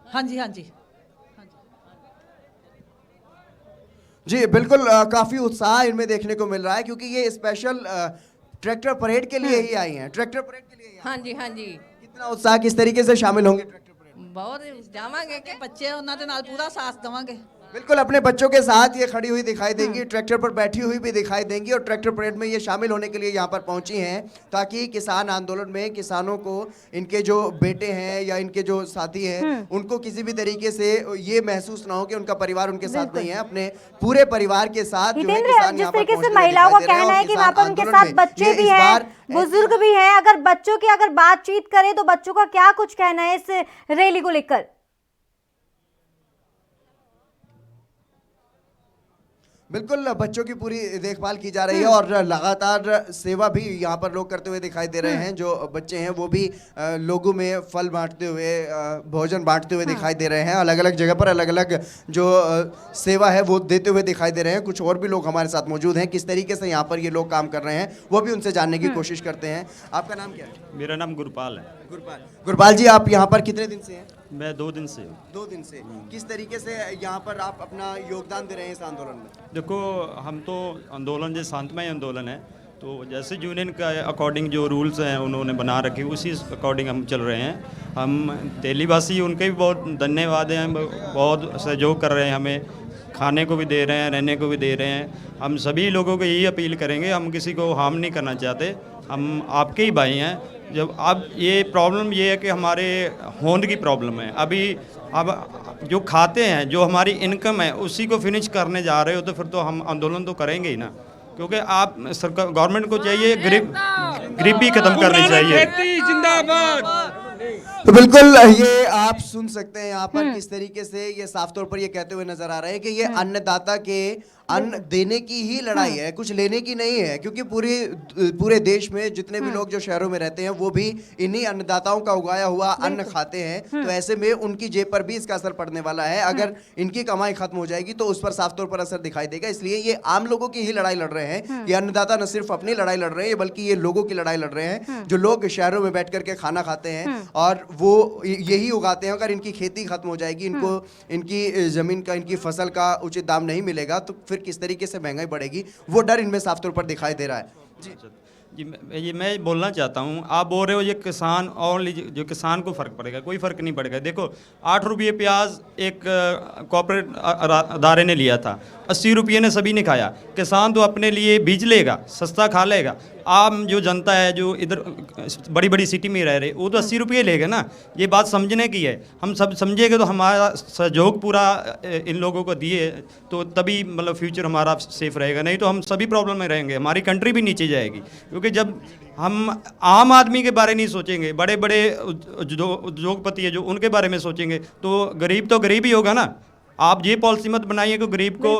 हाँ जी, हाँ जी। जी बिल्कुल, काफी उत्साह इनमें देखने को मिल रहा है, क्योंकि ये स्पेशल ट्रैक्टर परेड के लिए ही आई हैं। ट्रैक्टर परेड के लिए। हाँ जी, हाँ जी। कितना उत्साह, किस तरीके से शामिल होंगे ट्रैक्टर परेड? बहुत जावांगे कि बच्चे उन्हां दे नाल पूरा साथ देवांगे। बिल्कुल, अपने बच्चों के साथ ये खड़ी हुई दिखाई देंगी, ट्रैक्टर पर बैठी हुई भी दिखाई देंगी, और ट्रैक्टर परेड में ये शामिल होने के लिए यहाँ पर पहुंची हैं, ताकि किसान आंदोलन में किसानों को, इनके जो बेटे हैं या इनके जो साथी हैं, उनको किसी भी तरीके से ये महसूस ना हो कि उनका परिवार उनके साथ नहीं है। अपने पूरे परिवार के साथ जो है किसान यहाँ पर जिस तरीके से महिलाओं का कहना है कि वहाँ पर उनके साथ बच्चे भी हैं, बुजुर्ग भी हैं। अगर बच्चों की अगर बातचीत करें तो बच्चों का क्या कुछ कहना है इस रैली को लेकर? बिल्कुल, बच्चों की पूरी देखभाल की जा रही है और लगातार सेवा भी यहाँ पर लोग करते हुए दिखाई दे रहे हैं। जो बच्चे हैं वो भी लोगों में फल बांटते हुए, भोजन बांटते हुए दिखाई दे रहे हैं। अलग अलग जगह पर अलग अलग जो सेवा है वो देते हुए दिखाई दे रहे हैं। कुछ और भी लोग हमारे साथ मौजूद हैं, किस तरीके से यहाँ पर ये लोग काम कर रहे हैं वो भी उनसे जानने की कोशिश करते हैं। आपका नाम क्या है? मेरा नाम गुरपाल है। गुरपाल जी, आप यहाँ पर कितने दिन से हैं? मैं 2 दिन से। 2 दिन से। किस तरीके से यहाँ पर आप अपना योगदान दे रहे हैं इस आंदोलन में? देखो, हम तो आंदोलन जो शांतमय आंदोलन है, तो जैसे यूनियन का अकॉर्डिंग जो रूल्स हैं उन्होंने बना रखे, उसी अकॉर्डिंग हम चल रहे हैं। हम दिल्लीवासी उनके भी बहुत धन्यवाद हैं, बहुत सहयोग कर रहे हैं, हमें खाने को भी दे रहे हैं, रहने को भी दे रहे हैं। हम सभी लोगों को यही अपील करेंगे, हम किसी को हार्म नहीं करना चाहते, हम आपके ही भाई हैं। जब अब ये प्रॉब्लम ये है कि हमारे होंद की प्रॉब्लम है, अभी अब जो खाते हैं, जो हमारी इनकम है उसी को फिनिश करने जा रहे हो, तो फिर तो हम आंदोलन तो करेंगे ही ना, क्योंकि आप सरकार गवर्नमेंट को चाहिए गरीबी खत्म करनी चाहिए। तो बिल्कुल ये आप सुन सकते हैं यहाँ पर किस तरीके से ये साफ तौर पर ये कहते हुए नजर आ रहे हैं कि ये अन्नदाता के अन्न देने की ही लड़ाई है, कुछ लेने की नहीं है। क्योंकि पूरे देश में जितने भी लोग जो शहरों में रहते हैं वो भी इन्हीं अन्नदाताओं का उगाया हुआ अन्न खाते हैं, तो ऐसे में उनकी जेब पर भी इसका असर पड़ने वाला है। अगर इनकी कमाई खत्म हो जाएगी तो उस पर साफ तौर पर असर दिखाई देगा। इसलिए ये आम लोगों की ही लड़ाई लड़ रहे हैं। ये अन्नदाता न सिर्फ अपनी लड़ाई लड़ रहे हैं बल्कि ये लोगों की लड़ाई लड़ रहे हैं, जो लोग शहरों में बैठ करके खाना खाते हैं और वो यही उगाते हैं। अगर इनकी खेती खत्म हो जाएगी, इनको इनकी जमीन का, इनकी फसल का उचित दाम नहीं मिलेगा, तो फिर किस तरीके से महंगाई बढ़ेगी, वो डर इनमें साफ तौर पर दिखाई दे रहा है। जी मैं बोलना चाहता हूँ, आप बोल रहे हो ये किसान और जो किसान को फ़र्क पड़ेगा, कोई फ़र्क नहीं पड़ेगा। देखो 8 रुपये प्याज एक कॉर्पोरेट अदारे ने लिया था, 80 रुपये ने सभी ने खाया। किसान तो अपने लिए बीज लेगा, सस्ता खा लेगा। आम जो जनता है जो इधर बड़ी बड़ी सिटी में रह रहे, वो तो 80 रुपये लेगा ना। ये बात समझने की है, हम सब समझेंगे तो हमारा सहयोग पूरा इन लोगों को दिए तो तभी मतलब फ्यूचर हमारा सेफ रहेगा, नहीं तो हम सभी प्रॉब्लम में रहेंगे, हमारी कंट्री भी नीचे जाएगी। क्योंकि जब हम आम आदमी के बारे नहीं सोचेंगे, बड़े बड़े उद्योगपति है जो उनके बारे में सोचेंगे, तो गरीब ही होगा ना। आप ये पॉलिसी मत बनाइए कि गरीब को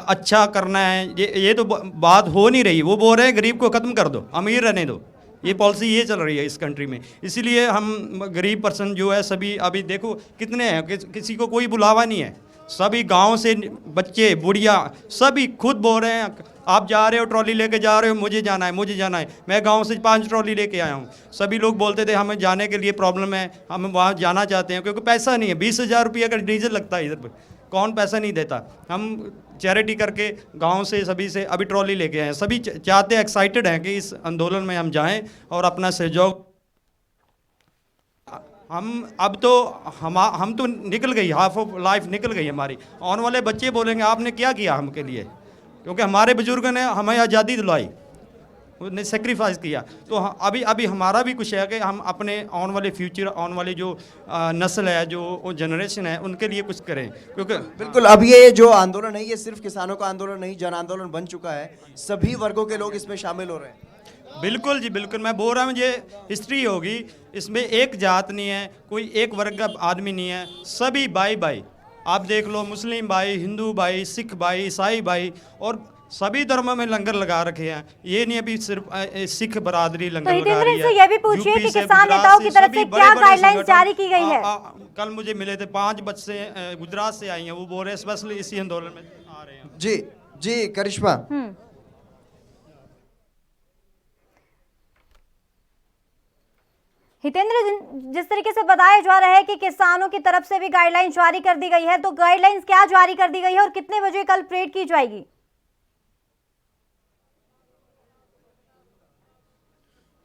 अच्छा करना है, ये तो बात हो नहीं रही। वो बोल रहे हैं गरीब को ख़त्म कर दो, अमीर रहने दो। ये पॉलिसी ये चल रही है इस कंट्री में। इसीलिए हम गरीब पर्सन जो है सभी, अभी देखो कितने हैं, किसी को कोई बुलावा नहीं है। सभी गांव से बच्चे बुढ़िया सभी खुद बोल रहे हैं, आप जा रहे हो ट्रॉली लेके जा रहे हो, मुझे जाना है। मैं गांव से 5 ट्रॉली लेके आया हूँ। सभी लोग बोलते थे हमें जाने के लिए प्रॉब्लम है, हम वहाँ जाना चाहते हैं, क्योंकि पैसा नहीं है। 20,000 रुपये का डीजल लगता है इधर पर, कौन पैसा नहीं देता। हम चैरिटी करके गांव से सभी से अभी ट्रॉली लेके आए हैं। सभी चाहते हैं, एक्साइटेड हैं कि इस आंदोलन में हम जाएं और अपना सहयोग। अब तो हम तो निकल गई, हाफ ऑफ लाइफ निकल गई हमारी। आने वाले बच्चे बोलेंगे आपने क्या किया हमके लिए, क्योंकि हमारे बुजुर्ग ने हमें आज़ादी दिलाई, उन्हें सेक्रीफाइस किया। तो अभी हमारा भी कुछ है कि हम अपने आने वाले फ्यूचर, आने वाली जो नस्ल है, जो जनरेशन है, उनके लिए कुछ करें। क्योंकि बिल्कुल अब ये जो आंदोलन है ये सिर्फ किसानों का आंदोलन नहीं, जन आंदोलन बन चुका है। सभी वर्गों के लोग इसमें शामिल हो रहे हैं। बिल्कुल जी बिल्कुल, मैं बोल रहा हूँ ये हिस्ट्री होगी, इसमें एक जात नहीं है, कोई एक वर्ग का आदमी नहीं है, सभी भाई। आप देख लो, मुस्लिम भाई, हिंदू भाई, सिख भाई, ईसाई भाई, और सभी धर्मों में लंगर लगा रखे हैं। ये नहीं अभी सिर्फ सिख बरादरी लंगर लगा रही है। तो ये भी पूछिए कि किसान नेताओं की तरफ से क्या गाइडलाइंस जारी की गई है। कल मुझे मिले थे 5 बच्चे गुजरात से आई हैं, वो बोल रहे हैं स्पेशली इसी आंदोलन में आ रहे हैं। जी करिश्मा, हितेंद्र, जिस तरीके से बताया जा रहा है कि किसानों की तरफ से भी गाइडलाइन जारी कर दी गई है, तो गाइडलाइंस क्या जारी कर दी गई है और कितने बजे कल परेड की जाएगी?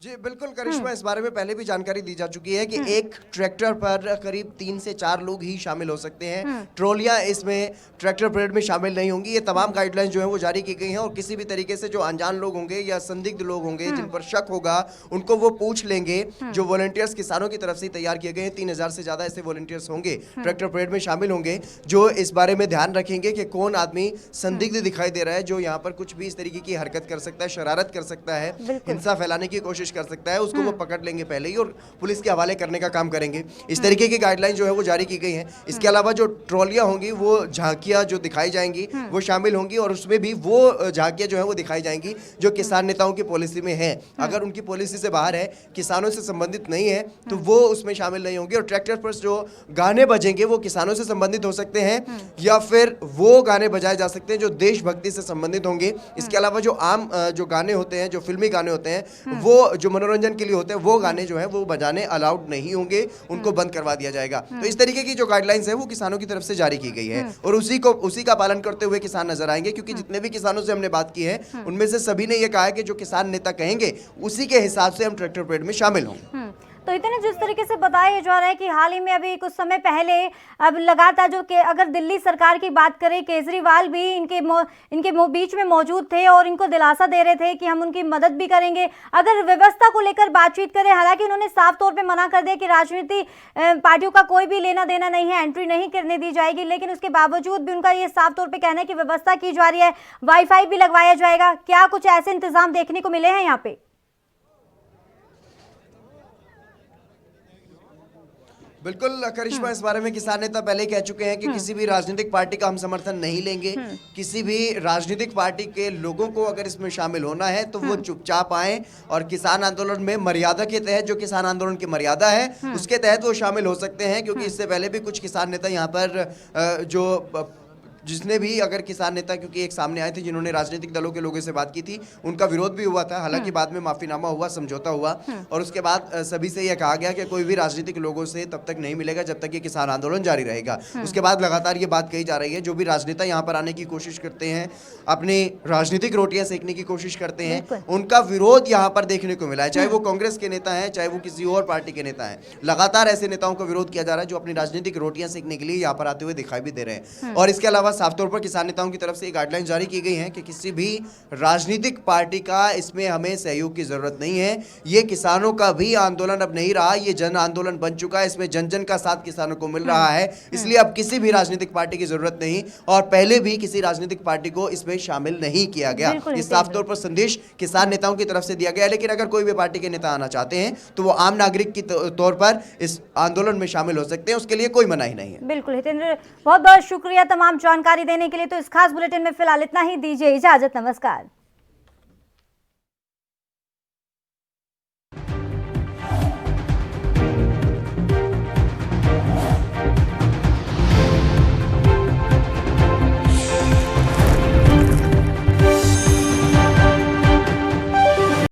जी बिल्कुल करिश्मा, इस बारे में पहले भी जानकारी दी जा चुकी है कि एक ट्रैक्टर पर करीब 3 से 4 लोग ही शामिल हो सकते हैं। ट्रॉलियां इसमें ट्रैक्टर परेड में शामिल नहीं होंगी। ये तमाम गाइडलाइंस जो है वो जारी की गई हैं और किसी भी तरीके से जो अनजान लोग होंगे या संदिग्ध लोग होंगे जिन पर शक होगा उनको वो पूछ लेंगे। जो वॉलंटियर्स किसानों की तरफ से तैयार किए गए हैं, 3000 से ज़्यादा ऐसे वॉलंटियर्स होंगे ट्रैक्टर परेड में शामिल होंगे, जो इस बारे में ध्यान रखेंगे कि कौन आदमी संदिग्ध दिखाई दे रहा है, जो यहाँ पर कुछ भी इस तरीके की हरकत कर सकता है, शरारत कर सकता है, हिंसा फैलाने की कोशिश कोशिश कर सकता है उसको वो पकड़ लेंगे पहले ही और पुलिस के हवाले करने का काम करेंगे। इस तरीके की गाइडलाइन जो है वो जारी की गई है। इसके अलावा जो ट्रॉलियां होंगी, वो झांकियां जो दिखाई जाएंगी वो शामिल होंगी और उसमें भी वो झांकियां जो है वो दिखाई जाएंगी जो किसान नेताओं की पॉलिसी में है। अगर उनकी पॉलिसी से बाहर है, किसानों से संबंधित नहीं है, तो वो उसमें शामिल नहीं होंगे। और ट्रैक्टर पर जो गाने बजेंगे वो किसानों से संबंधित हो सकते हैं या फिर वो गाने बजाए जा सकते हैं जो देशभक्ति से संबंधित होंगे। इसके अलावा जो आम जो गाने होते हैं, जो फिल्मी गाने होते हैं, वो जो मनोरंजन के लिए होते हैं, वो गाने जो है वो बजाने अलाउड नहीं होंगे, उनको बंद करवा दिया जाएगा। तो इस तरीके की जो गाइडलाइंस है वो किसानों की तरफ से जारी की गई है और उसी का पालन करते हुए किसान नजर आएंगे, क्योंकि जितने भी किसानों से हमने बात की है उनमें से सभी ने ये कहा है कि जो किसान नेता कहेंगे उसी के हिसाब से हम ट्रैक्टर परेड में शामिल होंगे। तो इतने जिस तरीके से बताया जा रहा है कि हाल ही में अभी कुछ समय पहले अब लगातार जो अगर दिल्ली सरकार की बात करें, केजरीवाल भी इनके बीच में मौजूद थे और इनको दिलासा दे रहे थे कि हम उनकी मदद भी करेंगे अगर व्यवस्था को लेकर बातचीत करें। हालांकि उन्होंने साफ तौर पे मना कर दिया कि राजनीति पार्टियों का कोई भी लेना देना नहीं है, एंट्री नहीं करने दी जाएगी, लेकिन उसके बावजूद भी उनका ये साफ तौर पर कहना है कि व्यवस्था की जा रही है, वाईफाई भी लगवाया जाएगा। क्या कुछ ऐसे इंतजाम देखने को मिले हैं यहाँ पे? बिल्कुल करिश्मा, इस बारे में किसान नेता पहले ही कह चुके हैं कि किसी भी राजनीतिक पार्टी का हम समर्थन नहीं लेंगे। किसी भी राजनीतिक पार्टी के लोगों को अगर इसमें शामिल होना है तो वो चुपचाप आए और किसान आंदोलन में मर्यादा के तहत, जो किसान आंदोलन की मर्यादा है उसके तहत वो शामिल हो सकते हैं। क्योंकि इससे पहले भी कुछ किसान नेता यहाँ पर जिसने भी अगर किसान नेता, क्योंकि एक सामने आए थे जिन्होंने राजनीतिक दलों के लोगों से बात की थी, उनका विरोध भी हुआ था। हालांकि बाद में माफीनामा हुआ, समझौता हुआ और उसके बाद सभी से यह कहा गया कि कोई भी राजनीतिक लोगों से तब तक नहीं मिलेगा जब तक ये किसान आंदोलन जारी रहेगा। उसके बाद लगातार ये बात कही जा रही है, जो भी राजनेता यहाँ पर आने की कोशिश करते हैं, अपनी राजनीतिक रोटियां सेकने की कोशिश करते हैं, उनका विरोध यहाँ पर देखने को मिला है। चाहे वो कांग्रेस के नेता हैं, चाहे वो किसी और पार्टी के नेता हैं, लगातार ऐसे नेताओं का विरोध किया जा रहा है जो अपनी राजनीतिक रोटियां सेकने के लिए यहाँ पर आते हुए दिखाई भी दे रहे हैं। और इसके अलावा साफ तौर पर किसान नेताओं की तरफ से गाइडलाइन जारी की गई है कि किसी भी राजनीतिक पार्टी का इसमें हमें सहयोग की जरूरत नहीं है। ये किसानों का भी आंदोलन अब नहीं रहा, ये जन आंदोलन बन चुका है। इसमें जन जन का साथ किसानों को मिल रहा है, इसलिए अब किसी भी राजनीतिक पार्टी की जरूरत नहीं और पहले भी किसी राजनीतिक पार्टी को इसमें शामिल नहीं किया गया। इस साफ तौर पर संदेश किसान नेताओं की तरफ से दिया गया। लेकिन अगर कोई भी पार्टी के नेता आना चाहते हैं तो वो आम नागरिक की तौर पर इस आंदोलन में शामिल हो सकते हैं, उसके लिए कोई मनाही नहीं है। बिल्कुल हितेंद्र, बहुत बहुत शुक्रिया तमाम जानकारी देने के लिए। तो इस खास बुलेटिन में फिलहाल इतना ही, दीजिए इजाजत, नमस्कार।